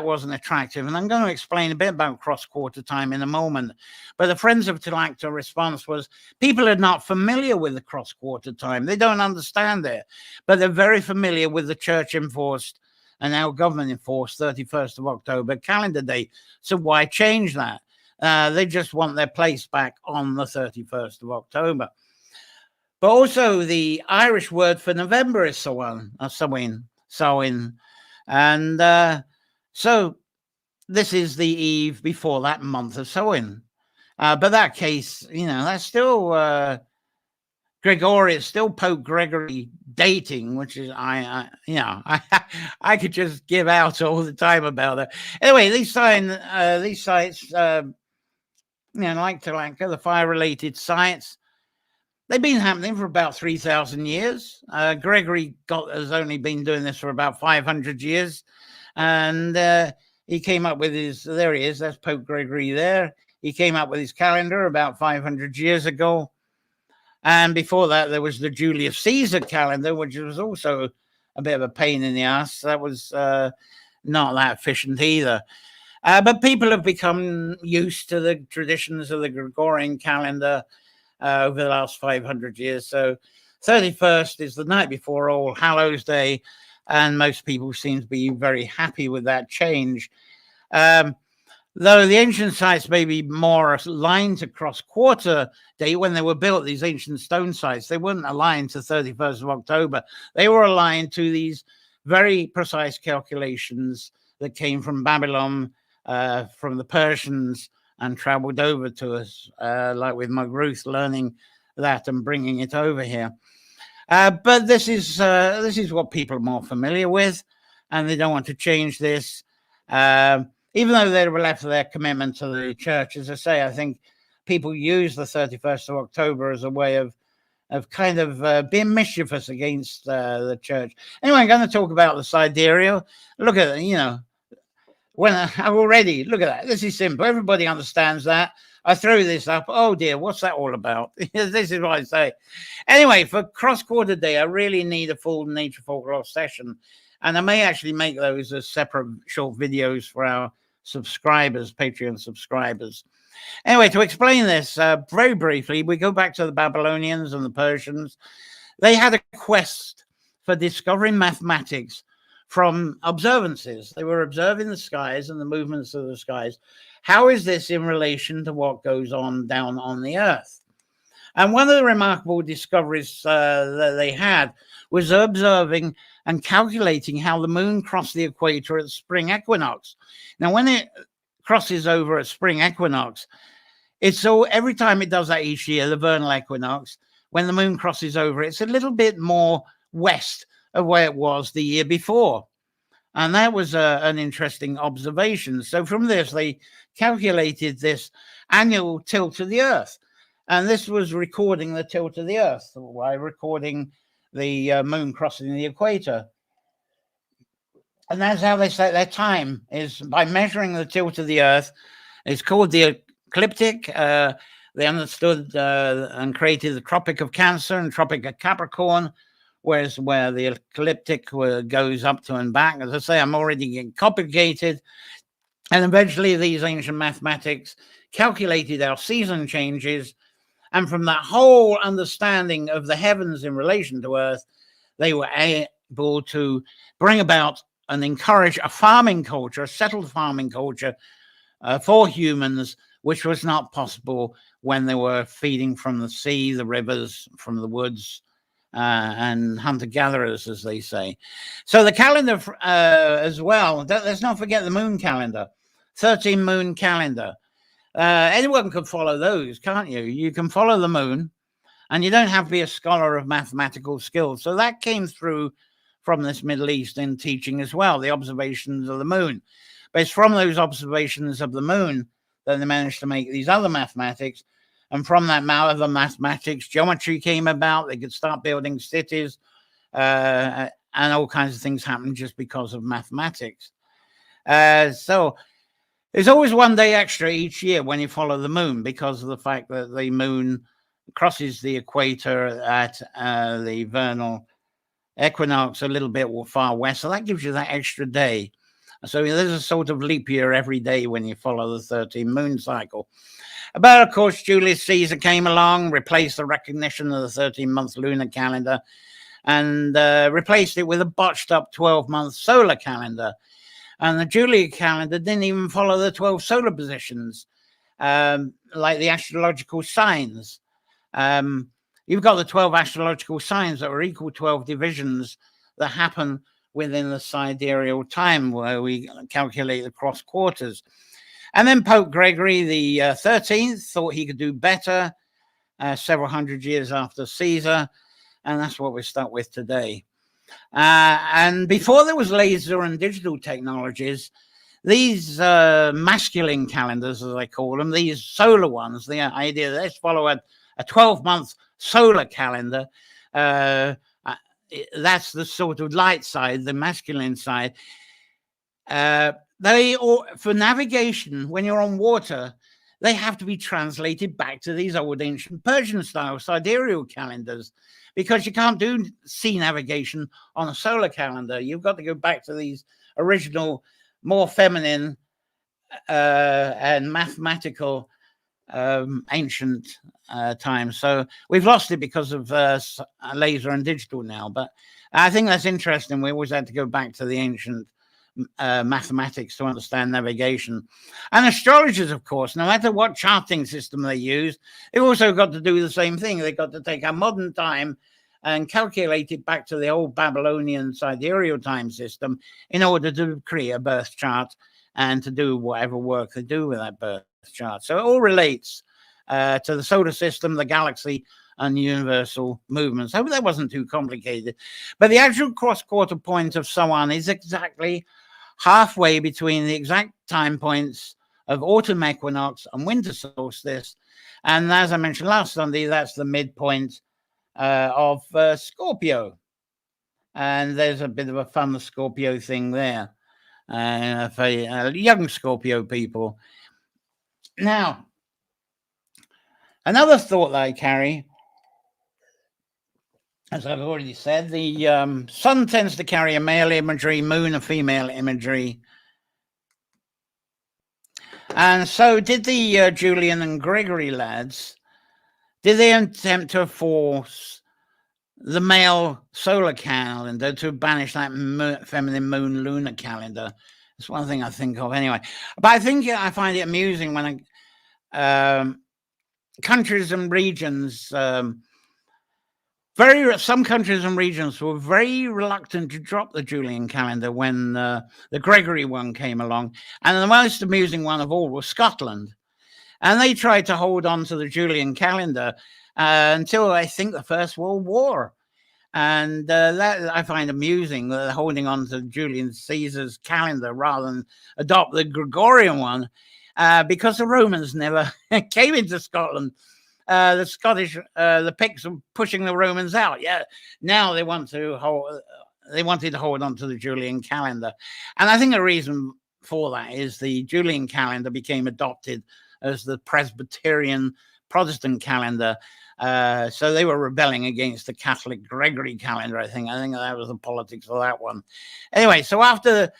wasn't attractive. And I'm going to explain a bit about cross-quarter time in a moment. But the Friends of Tlachtga response was, people are not familiar with the cross-quarter time. They don't understand it. But they're very familiar with the church-enforced and now government-enforced 31st of October calendar date. So why change that? They just want their place back on the 31st of October. But also the Irish word for November is Samhain. And so this is the eve before that month of Samhain. But that case, that's still Gregorius, still Pope Gregory dating, which is, I could just give out all the time about it. Anyway, these sites, like Tlachtga, the fire-related sites, they've been happening for about 3,000 years. Gregory has only been doing this for about 500 years. And he came up with there he is, that's Pope Gregory there. He came up with his calendar about 500 years ago. And before that, there was the Julius Caesar calendar, which was also a bit of a pain in the ass. That was not that efficient either. But people have become used to the traditions of the Gregorian calendar over the last 500 years. So 31st is the night before All Hallows Day, and most people seem to be very happy with that change. Though the ancient sites may be more aligned to cross-quarter day when they were built, these ancient stone sites, they weren't aligned to 31st of October. They were aligned to these very precise calculations that came from Babylon, from the Persians, and traveled over to us, like with Magruth learning that and bringing it over here. But this is what people are more familiar with, and they don't want to change this. Even though they were left their commitment to the church, as I say, I think people use the 31st of October as a way of of kind of being mischievous against the church. Anyway, I'm going to talk about the sidereal. Look at it, you know, when I've already, look at that. This is simple. Everybody understands that. I throw this up. Oh dear, what's that all about? This is what I say. Anyway, for cross-quarter day, I really need a full nature folklore session. And I may actually make those as separate short videos for our subscribers, Patreon subscribers. Anyway, to explain this very briefly, we go back to the Babylonians and the Persians. They had a quest for discovering mathematics from observances. They were observing the skies and the movements of the skies. How is this in relation to what goes on down on the earth? And one of the remarkable discoveries that they had was observing and calculating how the moon crossed the equator at spring equinox. Now, when it crosses over at spring equinox, it's so every time it does that each year, the vernal equinox, when the moon crosses over, it's a little bit more west of where it was the year before. And that was an interesting observation. So from this, they calculated this annual tilt of the earth. And this was recording the tilt of the earth by recording the moon crossing the equator. And that's how they set their time, is by measuring the tilt of the earth. It's called the ecliptic. They understood and created the Tropic of Cancer and Tropic of Capricorn, whereas where the ecliptic goes up to and back. As I say, I'm already getting complicated. And eventually these ancient mathematics calculated our season changes. And from that whole understanding of the heavens in relation to Earth, they were able to bring about and encourage a farming culture, a settled farming culture for humans, which was not possible when they were feeding from the sea, the rivers, from the woods, and hunter-gatherers, as they say. So the calendar as well, let's not forget the moon calendar, 13 moon calendar. Anyone can follow those, can't you? You can follow the moon, and you don't have to be a scholar of mathematical skills. So that came through from this Middle Eastern teaching as well, the observations of the moon. But it's from those observations of the moon that they managed to make these other mathematics. And from that other mathematics, geometry came about. They could start building cities, and all kinds of things happened just because of mathematics. So there's always one day extra each year when you follow the moon, because of the fact that the moon crosses the equator at the vernal equinox a little bit far west. So that gives you that extra day. So there's a sort of leap year every day when you follow the 13 moon cycle. But of course, Julius Caesar came along, replaced the recognition of the 13-month lunar calendar, and replaced it with a botched up 12-month solar calendar. And the Julian calendar didn't even follow the 12 solar positions, like the astrological signs. You've got the 12 astrological signs that are equal 12 divisions that happen within the sidereal time, where we calculate the cross quarters. And then Pope Gregory the 13th thought he could do better several hundred years after Caesar. And that's what we're stuck with today. And before there was laser and digital technologies, these masculine calendars, as I call them, these solar ones, the idea that let's follow a 12-month solar calendar, that's the sort of light side, the masculine side. For navigation, when you're on water, they have to be translated back to these old ancient Persian style sidereal calendars, because you can't do sea navigation on a solar calendar. You've got to go back to these original, more feminine and mathematical ancient times. So we've lost it because of laser and digital now. But I think that's interesting. We always had to go back to the ancient mathematics to understand navigation. And astrologers, of course, no matter what charting system they use, they've also got to do the same thing. They've got to take our modern time and calculate it back to the old Babylonian sidereal time system in order to create a birth chart and to do whatever work they do with that birth chart. So it all relates to the solar system, the galaxy, and universal movements. I hope that wasn't too complicated. But the actual cross-quarter point of Samhain is exactly halfway between the exact time points of autumn equinox and winter solstice. And as I mentioned last Sunday, that's the midpoint of Scorpio. And there's a bit of a fun Scorpio thing there for young Scorpio people. Now, another thought that I carry, as I've already said, the sun tends to carry a male imagery, moon a female imagery. And so did the Julian and Gregory lads. Did they attempt to force the male solar calendar to banish that feminine moon lunar calendar? That's one thing I think of anyway. But I find it amusing when countries and regions, some countries and regions were very reluctant to drop the Julian calendar when the Gregory one came along. And the most amusing one of all was Scotland. And they tried to hold on to the Julian calendar until I think the First World War. And that I find amusing, that they're holding on to Julian Caesar's calendar rather than adopt the Gregorian one, because the Romans never came into Scotland. The Scottish, the Picts were pushing the Romans out. Yeah, now they wanted to hold on to the Julian calendar. And I think the reason for that is the Julian calendar became adopted as the Presbyterian Protestant calendar. So they were rebelling against the Catholic Gregory calendar, I think. I think that was the politics of that one. Anyway, so after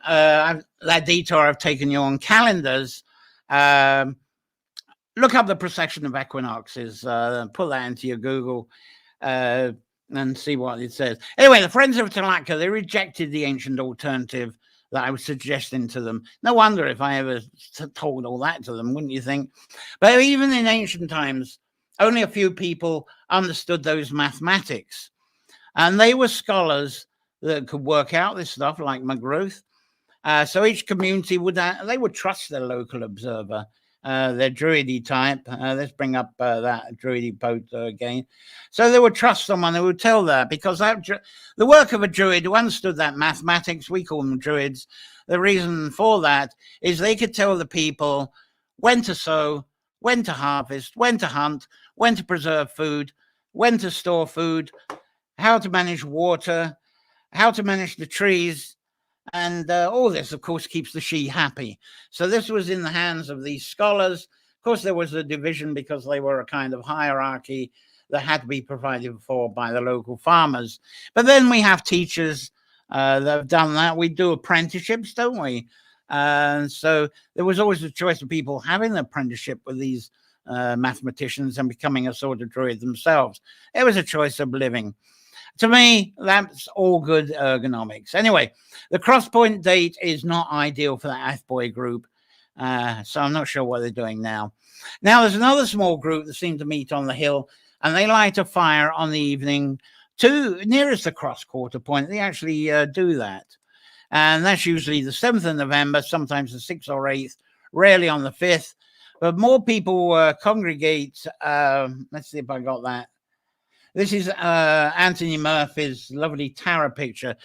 that detour, I've taken you on calendars. Look up the precession of equinoxes. Put that into your Google and see what it says. Anyway, the Friends of Tlachtga, they rejected the ancient alternative that I was suggesting to them. No wonder if I ever told all that to them, wouldn't you think? But even in ancient times, only a few people understood those mathematics. And they were scholars that could work out this stuff, like McGrath. So each community would trust their local observer, their druidy type. Let's bring up that druidy photo again. So they would trust someone who would tell that, because the work of a druid who understood that mathematics, we call them druids. The reason for that is they could tell the people when to sow, when to harvest, when to hunt, when to preserve food, when to store food, how to manage water, how to manage the trees. And all this, of course, keeps the she happy. So this was in the hands of these scholars. Of course, there was a division because they were a kind of hierarchy that had to be provided for by the local farmers. But then we have teachers that have done that. We do apprenticeships, don't we? So there was always a choice of people having an apprenticeship with these mathematicians and becoming a sort of druid themselves. It was a choice of living. To me, that's all good ergonomics. Anyway, the crosspoint date is not ideal for that Athboy group, so I'm not sure what they're doing now. Now, there's another small group that seem to meet on the hill, and they light a fire on the evening nearest the cross-quarter point. They actually do that. And that's usually the 7th of November, sometimes the 6th or 8th, rarely on the 5th. But more people congregate. Let's see if I got that. This is Anthony Murphy's lovely Tara picture,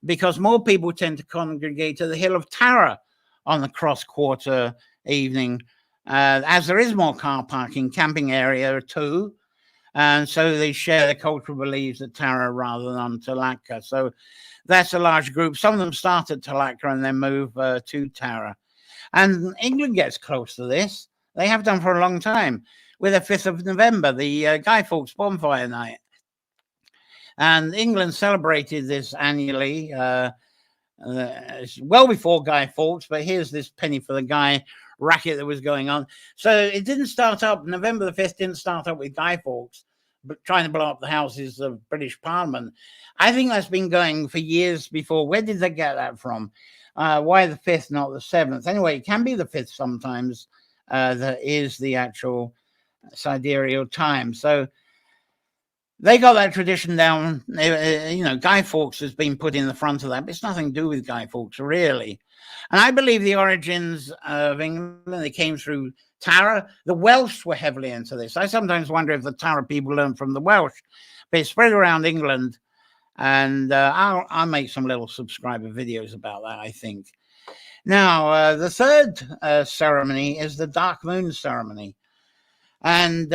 because more people tend to congregate to the Hill of Tara on the cross-quarter evening, as there is more car parking, camping area too. And so they share the cultural beliefs at Tara rather than on Tlachtga. So that's a large group. Some of them start at Tlachtga and then move to Tara. And England gets close to this. They have done for a long time, with the 5th of November, the Guy Fawkes Bonfire Night. And England celebrated this annually, well before Guy Fawkes, but here's this penny for the guy racket that was going on. So it didn't start up, November the 5th didn't start up with Guy Fawkes, but trying to blow up the houses of British Parliament. I think that's been going for years before. Where did they get that from? Why the 5th, not the 7th? Anyway, it can be the 5th sometimes. That is the actual sidereal time. So they got that tradition down. Guy Fawkes has been put in the front of that, but it's nothing to do with Guy Fawkes, really. And I believe the origins of England, they came through Tara. The Welsh were heavily into this. I sometimes wonder if the Tara people learned from the Welsh, but it spread around England. And I'll make some little subscriber videos about that, I think. Now, the third ceremony is the Dark Moon ceremony. And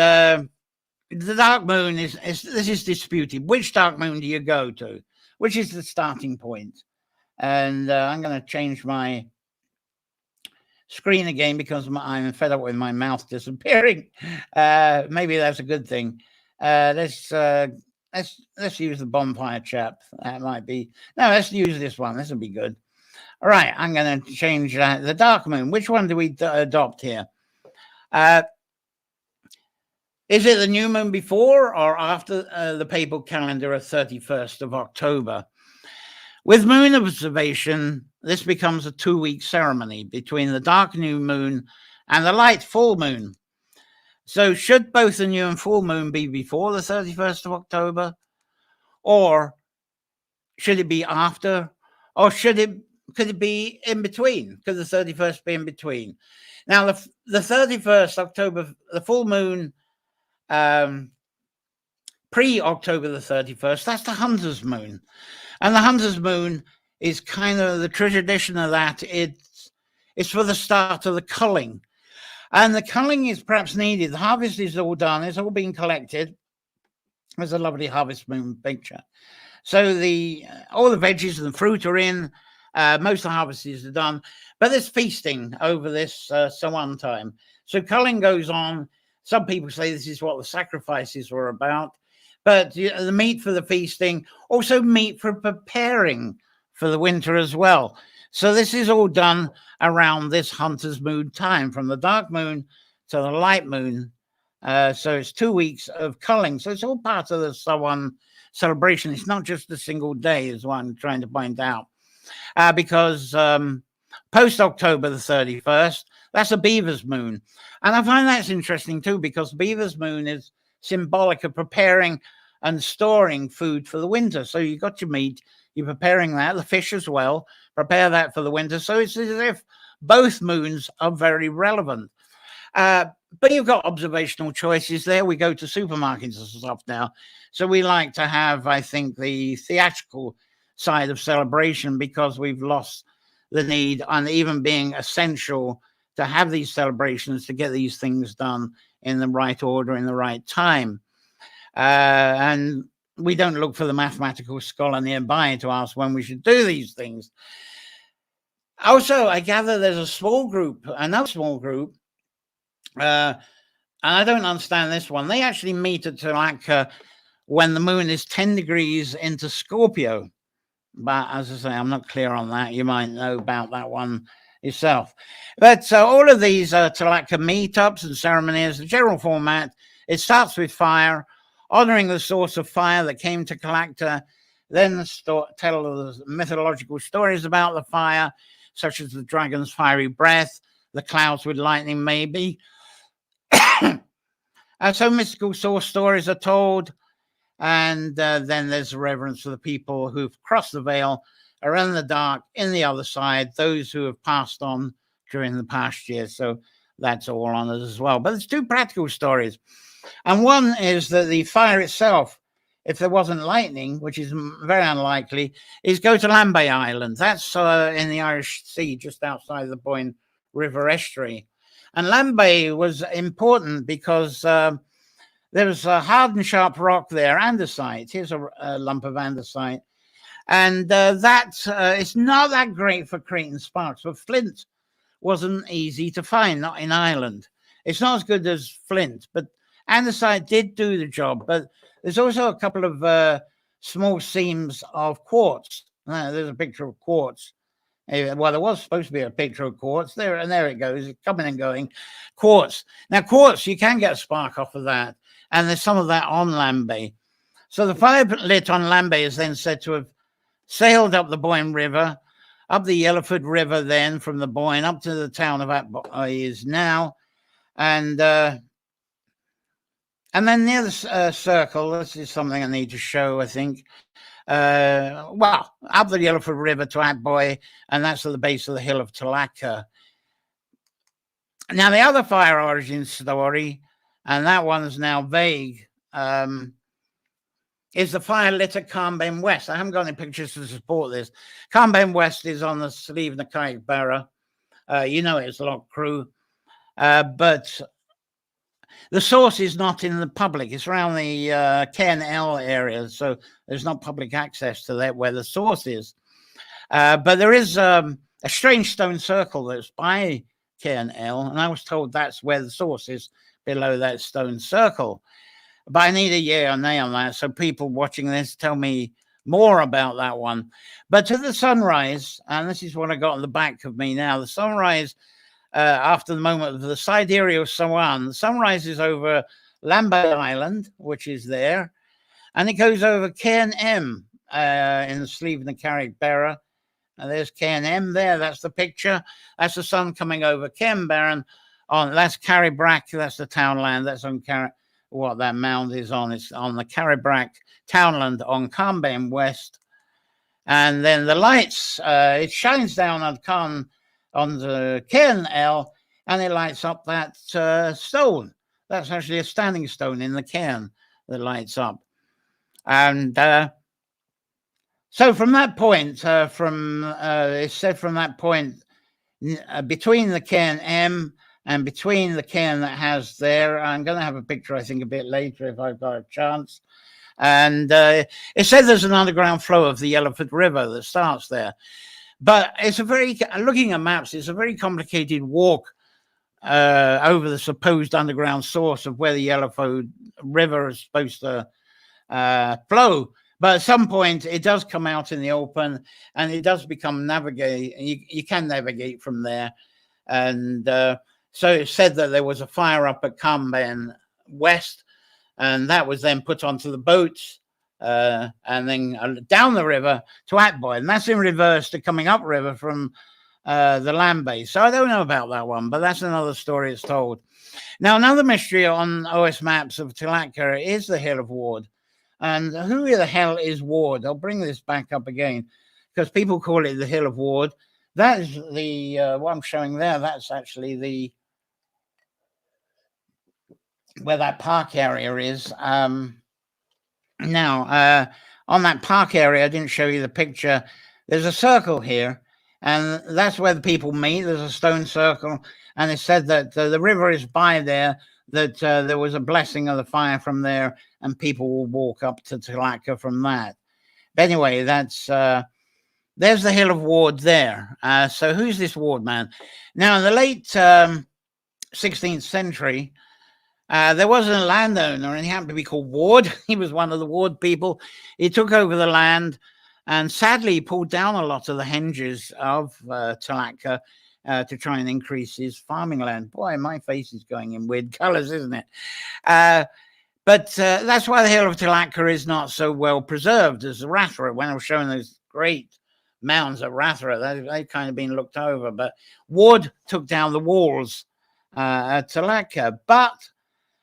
the dark moon is this is disputed. Which dark moon do you go to? Which is the starting point? And I'm going to change my screen again because I'm fed up with my mouth disappearing. Maybe that's a good thing. Let's use the bonfire chap. That might be. No, let's use this one. This will be good. All right, I'm going to change the dark moon. Which one do we adopt here? Is it the new moon before or after the papal calendar of 31st of October? With moon observation, this becomes a 2-week ceremony between the dark new moon and the light full moon. So should both the new and full moon be before the 31st of October? Or should it be after? Or could it be in between? Could the 31st be in between? Now, the 31st October, the full moon, pre-October the 31st, that's the hunter's moon. And the hunter's moon is kind of the tradition of that. It's for the start of the culling. And the culling is perhaps needed. The harvest is all done. It's all been collected. There's a lovely harvest moon picture. So all the veggies and the fruit are in. Most of the harvests are done. But there's feasting over this Samhain time. So culling goes on. Some people say this is what the sacrifices were about. But the meat for the feasting, also meat for preparing for the winter as well. So this is all done around this hunter's moon time, from the dark moon to the light moon. So it's 2 weeks of culling. So it's all part of the Samhain celebration. It's not just a single day, is what I'm trying to point out. Because post-October the 31st, that's a beaver's moon. And I find that's interesting too, because beaver's moon is symbolic of preparing and storing food for the winter. So you got your meat, you're preparing that, the fish as well, prepare that for the winter. So it's as if both moons are very relevant. But you've got observational choices there. We go to supermarkets and stuff now. So we like to have, I think, the theatrical side of celebration, because we've lost the need on even being essential to have these celebrations, to get these things done in the right order, in the right time. And we don't look for the mathematical scholar nearby to ask when we should do these things. Also, I gather there's a small group, another small group, and I don't understand this one. They actually meet at Tlachtga when the moon is 10 degrees into Scorpio. But as I say, I'm not clear on that. You might know about that one yourself. But all of these Tlachtga meetups and ceremonies, the general format, it starts with fire, honoring the source of fire that came to Tlachtga, then tell the mythological stories about the fire, such as the dragon's fiery breath, the clouds with lightning, maybe. So mystical source stories are told, and then there's a reverence for the people who've crossed the veil, are in the dark, in the other side, those who have passed on during the past year. So that's all honored as well. But there's two practical stories. And one is that the fire itself, if there wasn't lightning, which is very unlikely, is go to Lambay Island. That's in the Irish Sea, just outside the Boyne River estuary. And Lambay was important because there was a hard and sharp rock there, andesite. Here's a lump of andesite. And it's not that great for creating sparks, but flint wasn't easy to find, not in Ireland. It's not as good as flint, but andesite did do the job. But there's also a couple of small seams of quartz. There's a picture of quartz. Well, there was supposed to be a picture of quartz there, and there it goes, coming and going. Quartz. Now, quartz, you can get a spark off of that, and there's some of that on Lambay. So the fire lit on Lambay is then said to have sailed up the Boyne River, up the Yellowford River, then from the Boyne up to the town of Atboy is now, and then near the circle. This is something I need to show, I think. Well, up the Yellowford River to Atboy, and that's at the base of the Hill of Tlachtga. Now, the other fire origin story, and that one's now vague, is the fire lit at Carnben West. I haven't got any pictures to support this. Carnben West is on the Slieve na Craig Barra. You know it's Loch Crew. But The source is not in the public. It's around the KNL area, so there's not public access to that where the source is. But there is a strange stone circle that's by KNL, and I was told that's where the source is, below that stone circle. But I need a yeah or nay on that, so people watching this tell me more about that one. But to the sunrise, and this is what I got on the back of me now, the sunrise after the moment of the sidereal Sawan, the sun rises over Lambay Island, which is there, and it goes over KNM in the sleeve of the Carrick Bearer. And there's KNM there, that's the picture. That's the sun coming over Kenbarron. That's Carrybrack, that's the townland, that's on what that mound is on. It's on the Carrybrack townland on Carnben West. And then the lights, it shines down on the KNL, and it lights up that stone. That's actually a standing stone in the cairn that lights up. And so from that point, it's said from that point, between the cairn M and between the cairn that has there, I'm going to have a picture, I think, a bit later if I've got a chance. And it said there's an underground flow of the Yellowfoot River that starts there. But it's looking at maps, it's a very complicated walk over the supposed underground source of where the Yellowfoot River is supposed to flow. But at some point, it does come out in the open, and it does become navigate. You can navigate from there. And so it said that there was a fire up at Carnben West, and that was then put onto the boats. And then down the river to Atboy, and that's in reverse to coming upriver from the land base. So I don't know about that one, but that's another story it's told. Now, another mystery on OS maps of Tlachtga is the Hill of Ward. And who the hell is Ward? I'll bring this back up again because people call it the Hill of Ward. That is the what I'm showing there. That's actually where that park area is. Now, on that park area, I didn't show you the picture. There's a circle here, and that's where the people meet. There's a stone circle, and it said that the river is by there, that there was a blessing of the fire from there, and people will walk up to Tlachtga from that. But anyway, there's the Hill of Ward there. So who's this Ward man? Now, in the late 16th century, there was a landowner, and he happened to be called Ward. He was one of the Ward people. He took over the land, and sadly, he pulled down a lot of the henges of Tlachtga to try and increase his farming land. Boy, my face is going in weird colors, isn't it? But that's why the Hill of Tlachtga is not so well preserved as Rathra. When I was showing those great mounds at Rathra, they've kind of been looked over. But Ward took down the walls at Tlachtga. But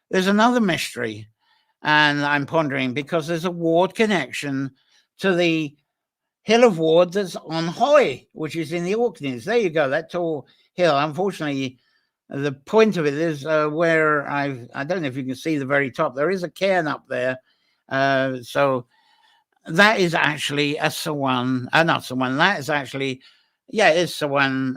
there's another mystery, and I'm pondering, because there's a Ward connection to the Hill of Ward that's on Hoy, which is in the Orkneys. There you go, that tall hill. Unfortunately, the point of it is where I don't know if you can see the very top. There is a cairn up there. So that is actually a Sawan, not Sawan, that is actually, yeah, it's Sawan,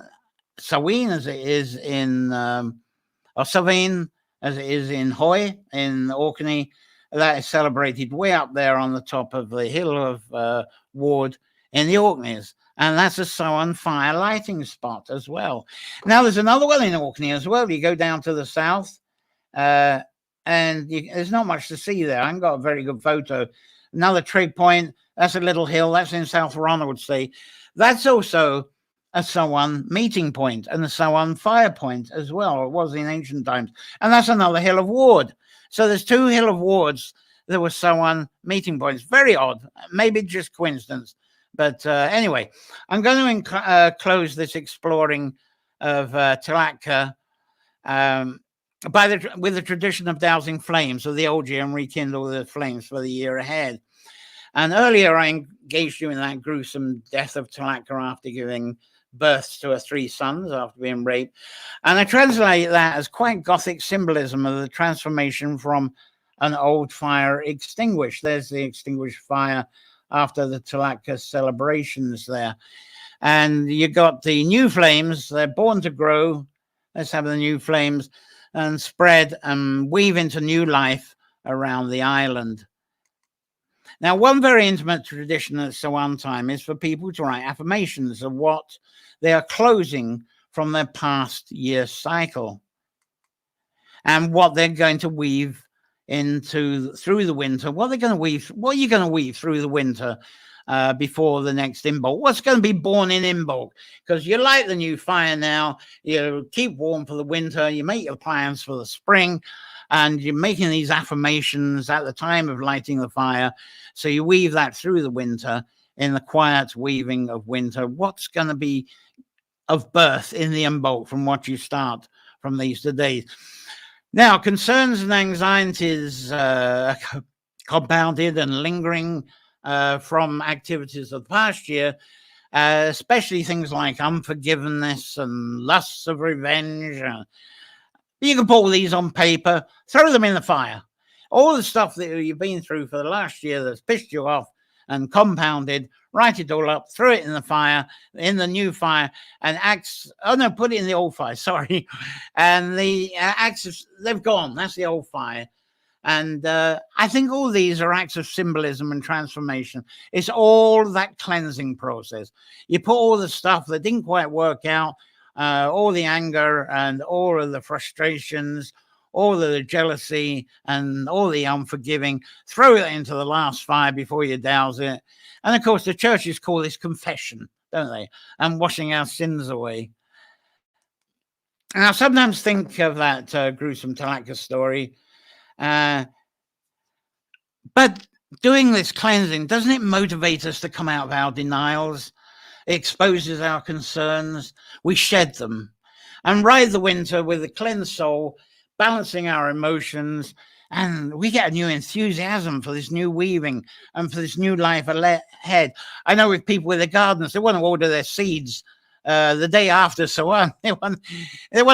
Saween as it is in, or Savine as it is in Hoy, in Orkney. That is celebrated way up there on the top of the Hill of Ward in the Orkneys. And that's a Sawan fire lighting spot as well. Now, there's another one in Orkney as well. You go down to the south, and there's not much to see there. I haven't got a very good photo. Another trig point, that's a little hill. That's in South Ronaldsay. That's also a Sawan meeting point and a Sawan fire point as well. It was in ancient times. And that's another Hill of Ward. So there's two Hill of Wards that were Sawan meeting points. Very odd. Maybe just coincidence. But anyway, I'm going to close this exploring of Tlachtga with the tradition of dousing flames of the old year and rekindle the flames for the year ahead. And earlier I engaged you in that gruesome death of Tlachtga after giving birth to her 3 sons after being raped. And I translate that as quite Gothic symbolism of the transformation from an old fire extinguished. There's the extinguished fire after the Tlachtga celebrations there. And you got the new flames. They're born to grow. Let's have the new flames. and spread and weave into new life around the island. Now, one very intimate tradition at Sawan time is for people to write affirmations of what they are closing from their past year cycle and what they're going to weave through the winter. What are you going to weave through the winter before the next Imbolc? What's going to be born in Imbolc? Because you light the new fire now, you keep warm for the winter, you make your plans for the spring, and you're making these affirmations at the time of lighting the fire. So you weave that through the winter in the quiet weaving of winter. What's going to be of birth in the Imbolc from what you start from these days? Now, concerns and anxieties compounded and lingering from activities of the past year, especially things like unforgiveness and lusts of revenge. You can put all these on paper, throw them in the fire. All the stuff that you've been through for the last year that's pissed you off and compounded, write it all up, throw it in the fire, in the new fire, and put it in the old fire, sorry. And the axes, they've gone. That's the old fire. And I think all these are acts of symbolism and transformation. It's all that cleansing process. You put all the stuff that didn't quite work out, all the anger and all of the frustrations, all of the jealousy and all the unforgiving, throw it into the last fire before you douse it. And of course, the churches call this confession, don't they? And washing our sins away. And I sometimes think of that gruesome Tlachtga story. But doing this cleansing, doesn't it motivate us to come out of our denials? It exposes our concerns. We shed them and ride the winter with a cleansed soul, balancing our emotions, and we get a new enthusiasm for this new weaving and for this new life ahead. I know with people with their gardens, they want to order their seeds the day after Sawan. They want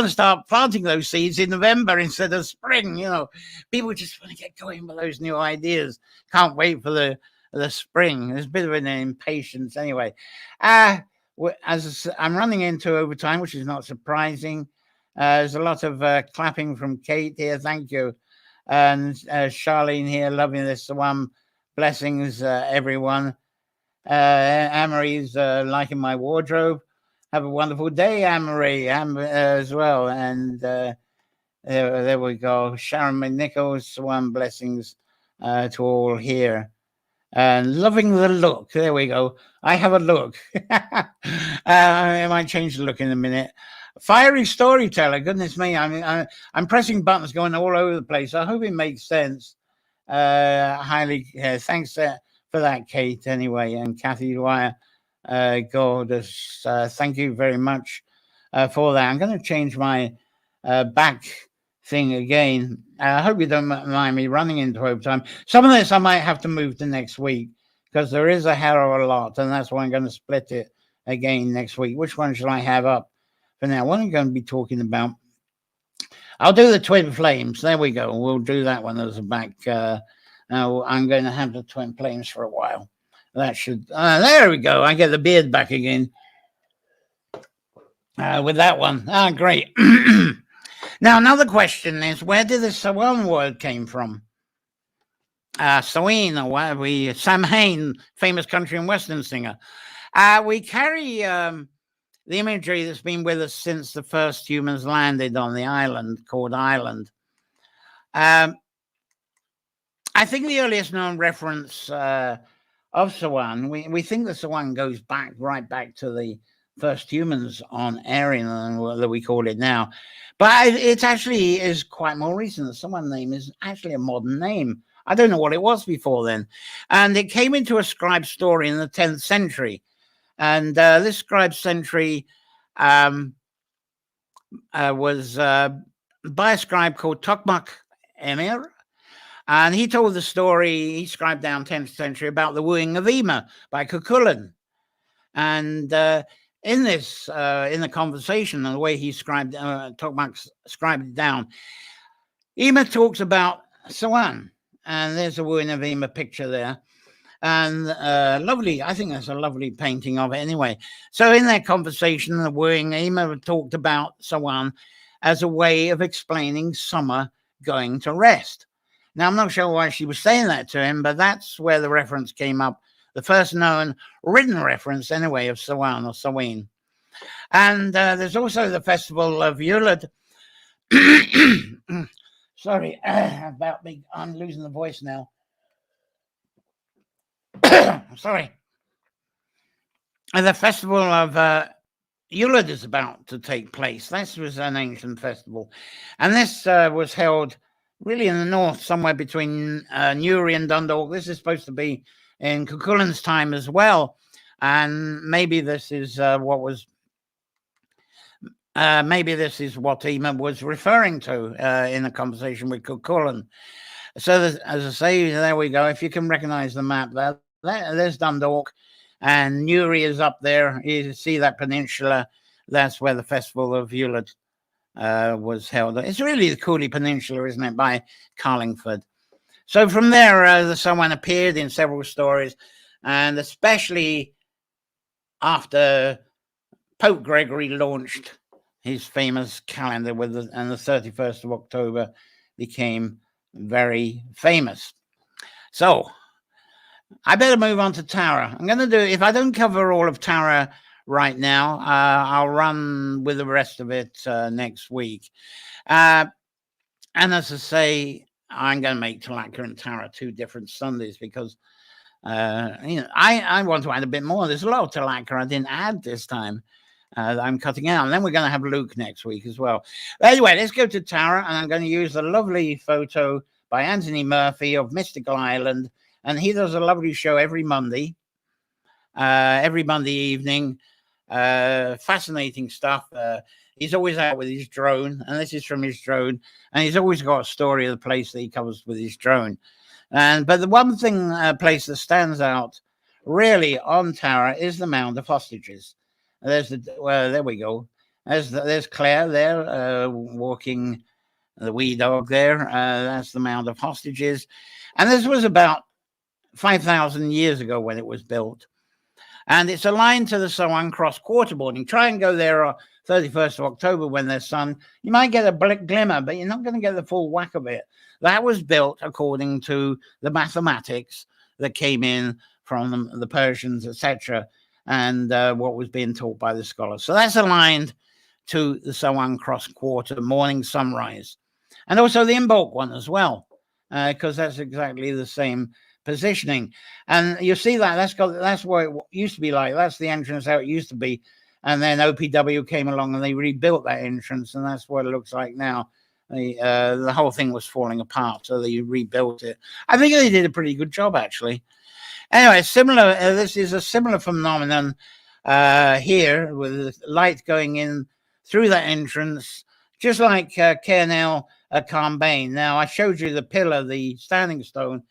to start planting those seeds in November instead of spring. People just want to get going with those new ideas. Can't wait for the spring. There's a bit of an impatience anyway. As I'm running into overtime, which is not surprising. There's a lot of clapping from Kate here. Thank you. And Charlene here, loving this Sawan. Blessings, everyone. Amory's liking my wardrobe. Have a wonderful day, Anne-Marie, as well. And there we go. Sharon McNichols, Sawan, blessings to all here. And loving the look. There we go. I have a look. I might change the look in a minute. Fiery storyteller. Goodness me. I'm pressing buttons going all over the place. I hope it makes sense. Thanks for that, Kate, anyway. And Kathy Dwyer. Gorgeous. Thank you very much for that. I'm going to change my back thing again. I hope you don't mind me running into overtime. Some of this I might have to move to next week because there is a hell of a lot, and that's why I'm going to split it again next week. Which one shall I have up for now? What am I going to be talking about? I'll do the twin flames. There we go. We'll do that one as a back. Now I'm going to have the twin flames for a while. That should, there we go. I get the beard back again with that one. Great. Now, another question is, where did the Sawan word came from? Samhain, or Samhain, famous country and western singer. We carry the imagery that's been with us since the first humans landed on the island called Ireland. I think the earliest known reference of Sawan, we think the Sawan goes right back to the first humans on Erin, that we call it now. But it actually is quite more recent. The Sawan name is actually a modern name. I don't know what it was before then. And it came into a scribe story in the 10th century. And this scribe century was by a scribe called Tokmak Emir. And he told the story, he scribed down 10th century about the wooing of Ema by Cuchulainn. And in this, in the conversation and the way he scribed, Tokmak scribed it down, Ema talks about Sawan. And there's a wooing of Ema picture there. And lovely, I think that's a lovely painting of it anyway. So in that conversation, the wooing, Ema talked about Sawan. as a way of explaining summer going to rest. Now, I'm not sure why she was saying that to him, but that's where the reference came up. The first known written reference, anyway, of Samhain or Samhain. And there's also the festival of Yulad. Sorry, about me. I'm losing the voice now. Sorry. And the festival of Yulad is about to take place. This was an ancient festival. And this was held really in the north, somewhere between Newry and Dundalk. This is supposed to be in Cuchulain's time as well. And maybe this is what Eamon was referring to in a conversation with Cuchulain. So as I say, there we go. If you can recognize the map there's Dundalk, and Newry is up there. You see that peninsula. That's where the festival of Yulad was held. It's really the Cooley Peninsula, isn't it, by Carlingford. So from there, someone appeared in several stories, and especially after Pope Gregory launched his famous calendar and the 31st of October became very famous. So I better move on to Tara. I'm going to do, if I don't cover all of Tara right now, I'll run with the rest of it next week. And as I say, I'm going to make Tlachtga and Tara 2 different Sundays because I want to add a bit more. There's a lot of Tlachtga I didn't add this time. I'm cutting out, and then we're going to have Luke next week as well. But anyway, let's go to Tara, and I'm going to use the lovely photo by Anthony Murphy of Mystical Island, and he does a lovely show every Monday evening. Fascinating stuff. He's always out with his drone, and this is from his drone, and he's always got a story of the place that he covers with his drone. But the one thing, place that stands out really on Tara is the Mound of Hostages. There we go. There's Claire there walking the wee dog there. That's the Mound of Hostages. And this was about 5,000 years ago when it was built. And it's aligned to the Samhain Cross quarterboarding. Try and go there on 31st of October when there's sun. You might get a glimmer, but you're not going to get the full whack of it. That was built according to the mathematics that came in from the Persians, etc., and what was being taught by the scholars. So that's aligned to the Samhain Cross quarter morning sunrise. And also the Imbolc one as well, because that's exactly the same positioning. And you see that's what it used to be like. That's the entrance how it used to be. And then OPW came along and they rebuilt that entrance, and that's what it looks like now. The whole thing was falling apart, so they rebuilt it. I think they did a pretty good job, actually. Anyway, similar. This is a similar phenomenon here, with light going in through that entrance, just like Caernarfon Carnbane. Now, I showed you the pillar, the standing stone,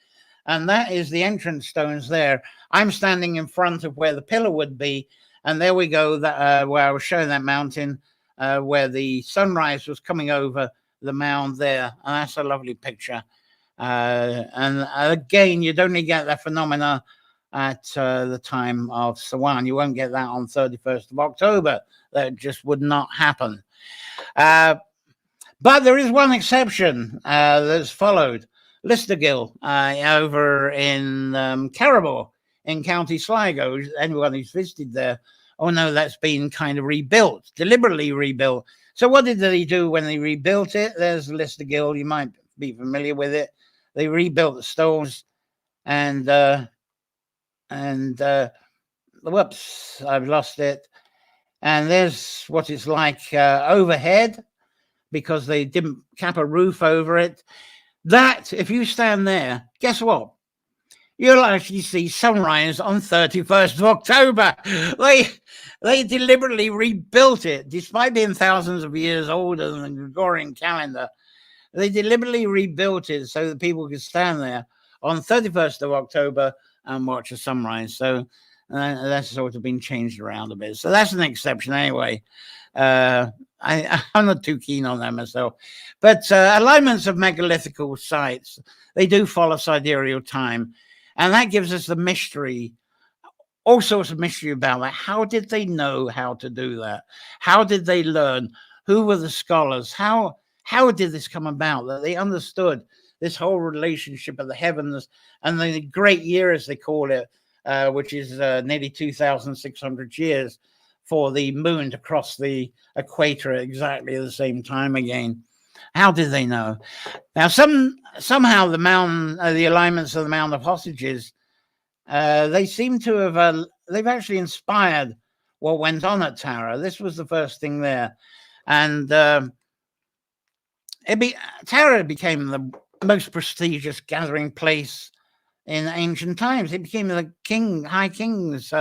and that is the entrance stones there. I'm standing in front of where the pillar would be, and there we go, where I was showing that mountain, where the sunrise was coming over the mound there. And that's a lovely picture. And again, you'd only get that phenomena at the time of Samhain. You won't get that on 31st of October. That just would not happen. But there is one exception that's followed. Listergill over in Caribou in County Sligo. Anyone who's visited there, oh no, that's been kind of rebuilt, deliberately rebuilt. So what did they do when they rebuilt it? There's Listergill. You might be familiar with it. They rebuilt the stones, and whoops, I've lost it. And there's what it's like overhead, because they didn't cap a roof over it. That, if you stand there, guess what? You'll actually see sunrise on 31st of October. They deliberately rebuilt it, despite being thousands of years older than the Gregorian calendar. They deliberately rebuilt it so that people could stand there on 31st of October and watch a sunrise. So that's sort of been changed around a bit. So that's an exception anyway. I'm not too keen on that myself. But alignments of megalithical sites, they do follow sidereal time. And that gives us the mystery, all sorts of mystery about that. How did they know how to do that? How did they learn? Who were the scholars? How did this come about that they understood this whole relationship of the heavens and the great year, as they call it, which is nearly 2,600 years for the moon to cross the equator at exactly the same time again? How did they know? Now, somehow the alignments of the Mound of Hostages, they seem to have, they've actually inspired what went on at Tara. This was the first thing there. And Tara became the most prestigious gathering place in ancient times. It became the High King's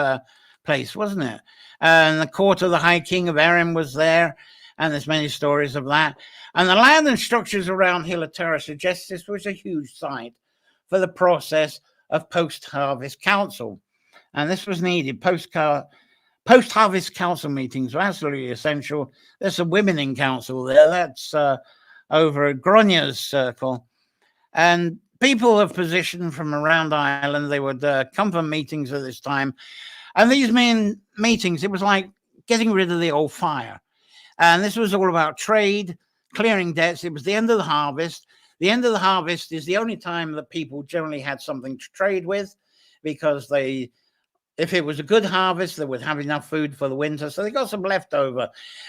place, wasn't it? And the court of the High King of Erin was there, and there's many stories of that. And the land and structures around Hill of Tara suggest this was a huge site for the process of post-harvest council. And this was needed. Post-harvest council meetings were absolutely essential. There's some women in council there. That's over at Gronya's circle. And people of position from around Ireland, they would come for meetings at this time. And these meetings, it was like getting rid of the old fire. And this was all about trade, clearing debts. It was the end of the harvest. The end of the harvest is the only time that people generally had something to trade with, because if it was a good harvest, they would have enough food for the winter. So they got some leftover,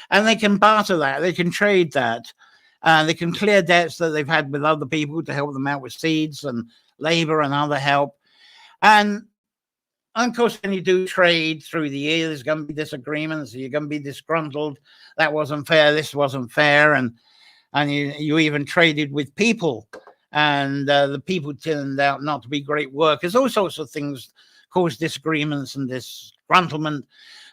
and they can barter that. They can trade that. They can clear debts that they've had with other people to help them out with seeds and labor and other help. And of course, when you do trade through the year, there's going to be disagreements. You're going to be disgruntled. That wasn't fair. This wasn't fair. And you even traded with people. And the people turned out not to be great workers. All sorts of things caused disagreements and disgruntlement.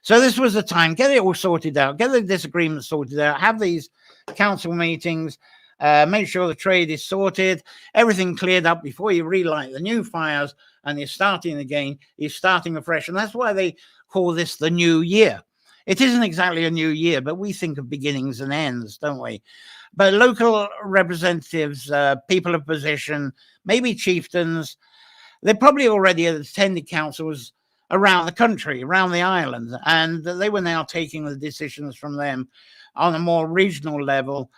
So this was the time. Get it all sorted out. Get the disagreements sorted out. Have these council meetings. Make sure the trade is sorted. Everything cleared up before you relight the new fires. And you're starting again, you're starting afresh. And that's why they call this the new year. It isn't exactly a new year, but we think of beginnings and ends, don't we? But local representatives, people of position, maybe chieftains, they probably already attended councils around the country, around the island. And they were now taking the decisions from them on a more regional level,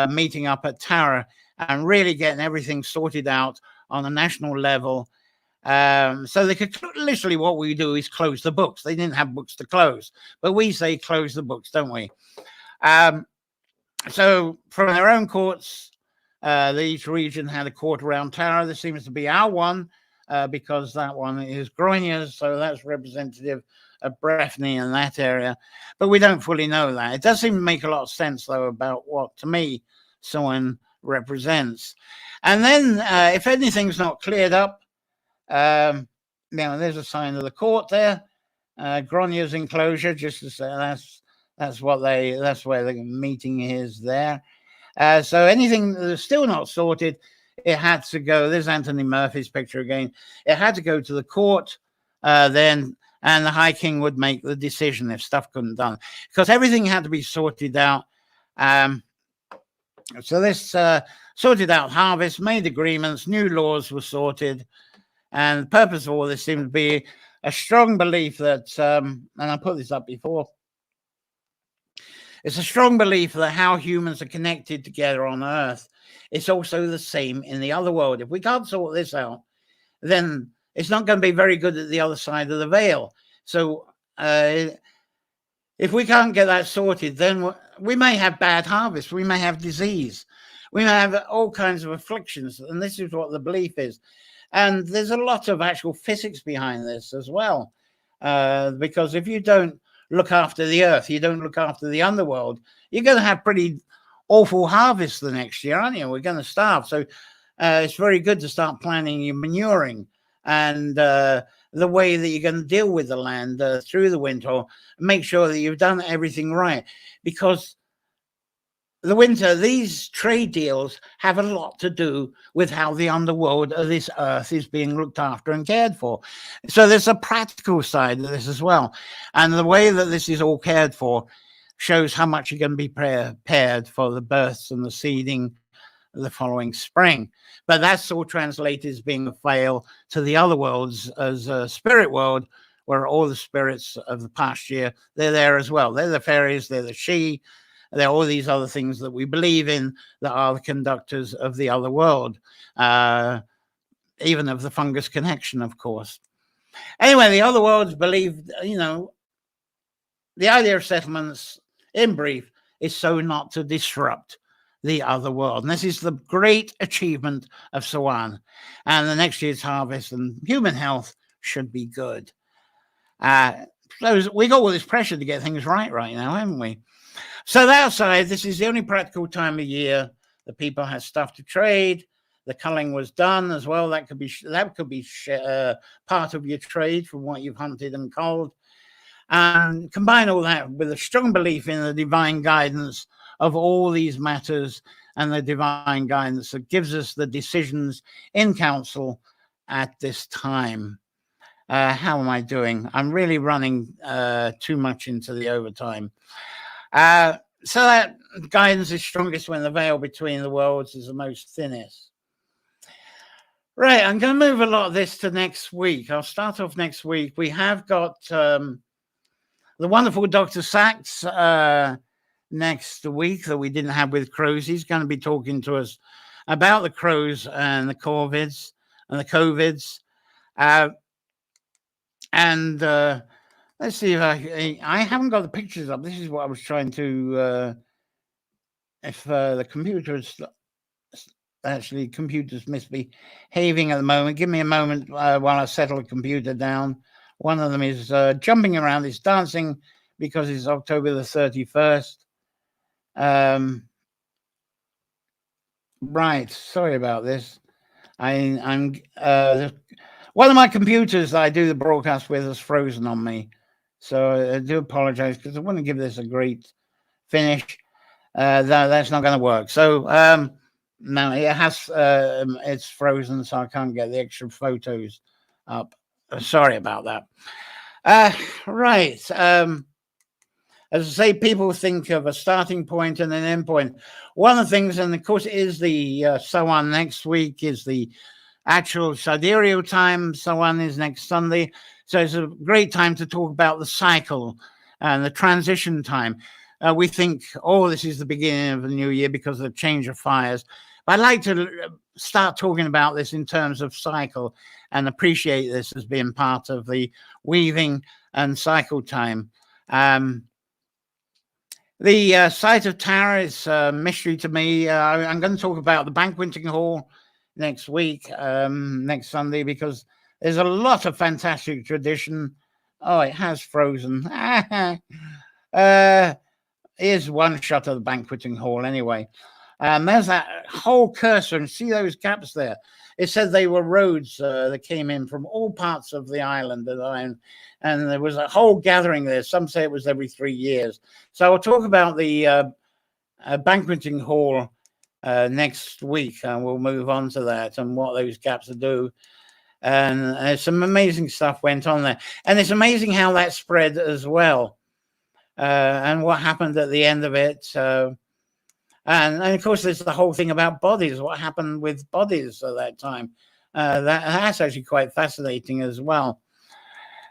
meeting up at Tara and really getting everything sorted out on a national level. So they could literally, what we do is close the books. They didn't have books to close, but we say close the books, don't we? So from their own courts, each region had a court around Tara. This seems to be our one, because that one is Gronya's, so that's representative of Breffni in that area. But we don't fully know that. It does seem to make a lot of sense, though, about what, to me, someone represents. And then, if anything's not cleared up, now there's a sign of the court there, Gronya's enclosure, just to say that's where the meeting is there. So anything that's still not sorted, it had to go. There's Anthony Murphy's picture again. It had to go to the court then, and the High King would make the decision if stuff couldn't be done, because everything had to be sorted out. So this sorted out harvest, made agreements, new laws were sorted. And the purpose of all this seemed to be a strong belief that, and I put this up before, it's a strong belief that how humans are connected together on Earth, it's also the same in the other world. If we can't sort this out, then it's not going to be very good at the other side of the veil. So if we can't get that sorted, then we may have bad harvest, we may have disease, we may have all kinds of afflictions, and this is what the belief is. And there's a lot of actual physics behind this as well, because if you don't look after the earth, you don't look after the underworld, you're going to have pretty awful harvests the next year, aren't you? We're going to starve. So it's very good to start planning your manuring and the way that you're going to deal with the land through the winter. Make sure that you've done everything right, because the winter, these trade deals have a lot to do with how the underworld of this earth is being looked after and cared for. So there's a practical side of this as well. And the way that this is all cared for shows how much you're going to be prepared for the births and the seeding the following spring. But that's all translated as being a fail to the other worlds as a spirit world, where all the spirits of the past year, they're there as well. They're the fairies, they're the She, there are all these other things that we believe in that are the conductors of the other world, even of the fungus connection, of course. Anyway, the other worlds believe, the idea of settlements, in brief, is so not to disrupt the other world. And this is the great achievement of Samhain. And the next year's harvest and human health should be good. So we got all this pressure to get things right now, haven't we? So that aside, this is the only practical time of year that people have stuff to trade. The culling was done as well. That could be part of your trade from what you've hunted and culled. And combine all that with a strong belief in the divine guidance of all these matters and the divine guidance that gives us the decisions in council at this time. How am I doing? I'm really running too much into the overtime. So that guidance is strongest when the veil between the worlds is the most thinnest. Right, I'm going to move a lot of this to next week. I'll start off next week. We have got the wonderful Dr. Sachs next week that we didn't have with crows. He's going to be talking to us about the crows and the corvids and the covids. Let's see if I haven't got the pictures up. This is what I was trying to, if the computers misbehaving at the moment. Give me a moment while I settle the computer down. One of them is jumping around. It's dancing because it's October the 31st. Right. Sorry about this. I'm one of my computers that I do the broadcast with is frozen on me. So I do apologize because I want to give this a great finish. That's not going to work. So no, it has, it's frozen, so I can't get the extra photos up. Sorry about that. Right. As I say, people think of a starting point and an end point. One of the things, and of course, is the Samhain next week is the actual sidereal time. Samhain is next Sunday. So it's a great time to talk about the cycle and the transition time. We think, this is the beginning of the new year because of the change of fires. But I'd like to start talking about this in terms of cycle and appreciate this as being part of the weaving and cycle time. The site of Tara is a mystery to me. I'm going to talk about the banqueting hall next week, next Sunday, because there's a lot of fantastic tradition. Oh, it has frozen. Here's one shot of the banqueting hall anyway. There's that whole cursor, and see those gaps there. It said they were roads that came in from all parts of the island, and there was a whole gathering there. Some say it was every 3 years. So I'll talk about the banqueting hall next week, and we'll move on to that and what those gaps do. And some amazing stuff went on there, and it's amazing how that spread as well, and what happened at the end of it. And of course, there's the whole thing about bodies. What happened with bodies at that time? That's actually quite fascinating as well.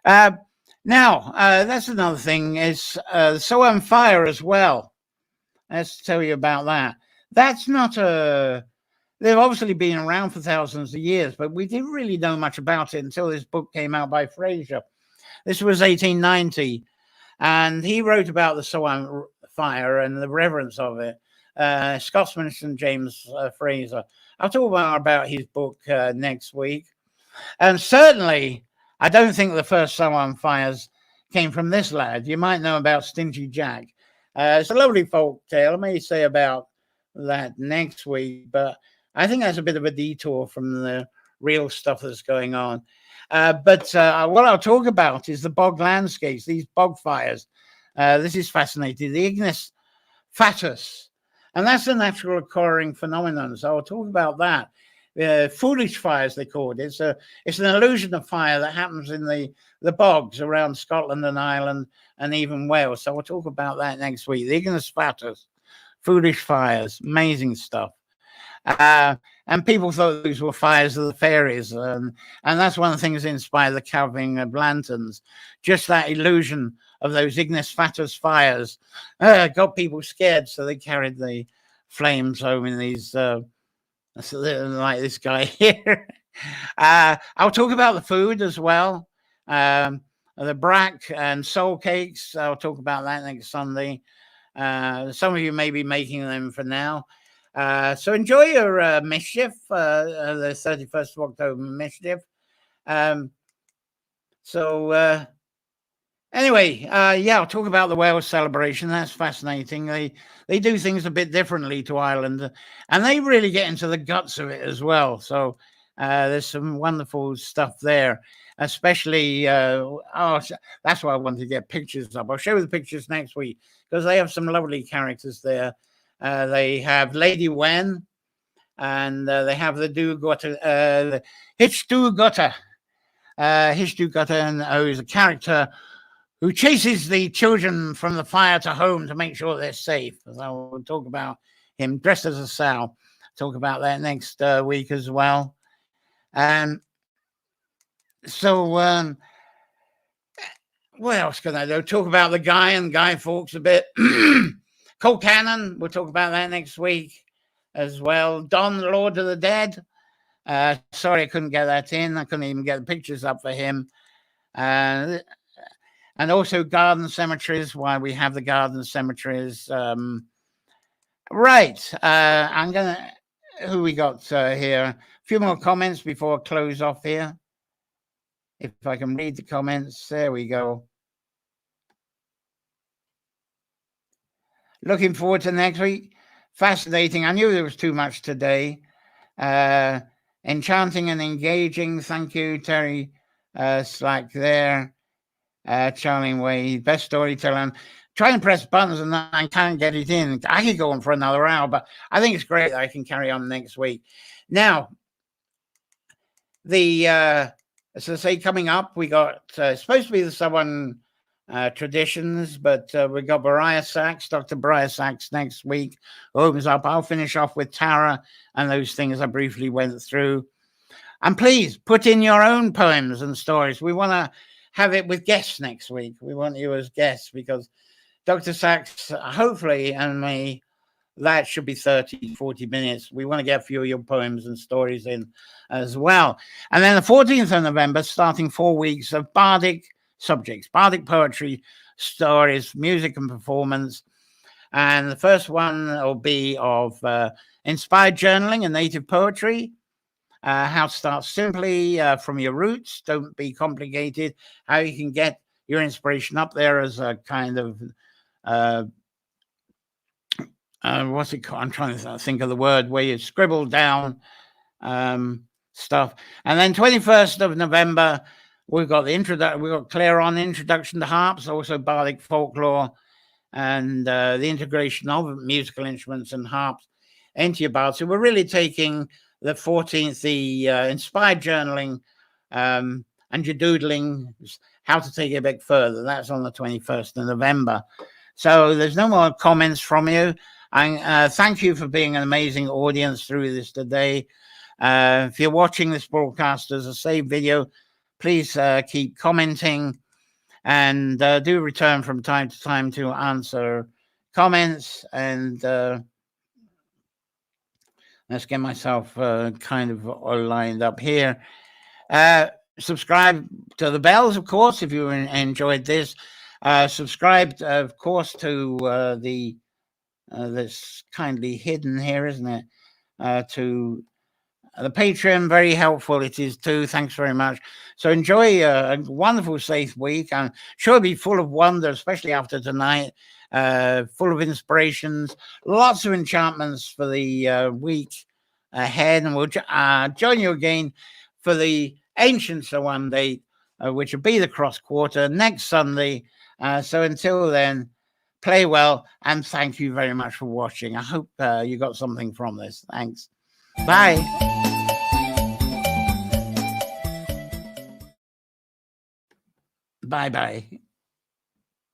Now, that's another thing is the Samhain fire as well. Let's tell you about that. That's not they've obviously been around for thousands of years, but we didn't really know much about it until this book came out by Fraser. This was 1890, and he wrote about the Samhain fire and the reverence of it. Scotsman St. James Fraser. I'll talk about his book next week. And certainly, I don't think the first Samhain fires came from this lad. You might know about Stingy Jack. It's a lovely folk tale. I may say about that next week, but I think that's a bit of a detour from the real stuff that's going on. But what I'll talk about is the bog landscapes, these bog fires. This is fascinating. The ignis fatuus. And that's a natural occurring phenomenon. So I'll talk about that. Foolish fires, they call it. It's an illusion of fire that happens in the bogs around Scotland and Ireland and even Wales. So we'll talk about that next week. The ignis fatuus, foolish fires, amazing stuff. And people thought these were fires of the fairies. And that's one of the things that inspired the carving of lanterns. Just that illusion of those Ignis Fatuus fires. Got people scared, so they carried the flames home in these, like this guy here. I'll talk about the food as well. The brack and soul cakes, I'll talk about that next Sunday. Some of you may be making them for now. So enjoy your mischief, the 31st of October mischief. Anyway, yeah, I'll talk about the Wales celebration. That's fascinating. They do things a bit differently to Ireland, and they really get into the guts of it as well. So there's some wonderful stuff there, especially, that's why I wanted to get pictures up. I'll show you the pictures next week because they have some lovely characters there. They have Lady Wen, and they have the Hitch-Du-Gutta. Hitch-Du-Gutta, who is a character who chases the children from the fire to home to make sure they're safe. So we'll talk about him dressed as a sow. Talk about that next week as well. So what else can I do? Talk about the Guy and Guy Fawkes a bit. Cole Cannon, we'll talk about that next week as well. Don, Lord of the Dead. Sorry, I couldn't get that in. I couldn't even get the pictures up for him. And also garden cemeteries, why we have the garden cemeteries. Right. Who we got here? A few more comments before I close off here. If I can read the comments. There we go. Looking forward to next week. Fascinating. I knew there was too much today. Enchanting and engaging. Thank you, Terry Slack there. Charlie Way, best storyteller. Try and press buttons and I can't get it in. I could go on for another hour, but I think it's great that I can carry on next week. Now, as I say, coming up, we got supposed to be the Southern traditions, but we got Briar Sachs, Dr. Briar Sachs next week opens up. I'll finish off with Tara and those things I briefly went through. And please put in your own poems and stories. We want to have it with guests next week. We want you as guests because Dr. Sachs, hopefully, and me, that should be 30, 40 minutes. We want to get a few of your poems and stories in as well. And then the 14th of November, starting 4 weeks of bardic subjects, bardic poetry, stories, music and performance. And the first one will be of inspired journaling and native poetry. How to start simply from your roots. Don't be complicated. How you can get your inspiration up there as a kind of, what's it called? I'm trying to think of the word where you scribble down stuff. And then 21st of November, we've got Claire on Introduction to Harps, also Bardic Folklore, and the integration of musical instruments and harps into your bard. So we're really taking the 14th, the inspired journaling and your doodling, how to take it a bit further. That's on the 21st of November. So there's no more comments from you. And thank you for being an amazing audience through this today. If you're watching this broadcast as a saved video, please keep commenting and do return from time to time to answer comments. And let's get myself kind of all lined up here. Subscribe to the bells, of course, if you enjoyed this. Subscribe, of course, to that's kindly hidden here, isn't it? To the Patreon, very helpful it is too. Thanks very much. So enjoy a wonderful, safe week. I'm sure it'll be full of wonder, especially after tonight. Full of inspirations, lots of enchantments for the week ahead. And we'll join you again for the Ancient One date, which will be the cross quarter next Sunday. So until then, play well, and thank you very much for watching. I hope you got something from this. Thanks. Bye. Bye-bye.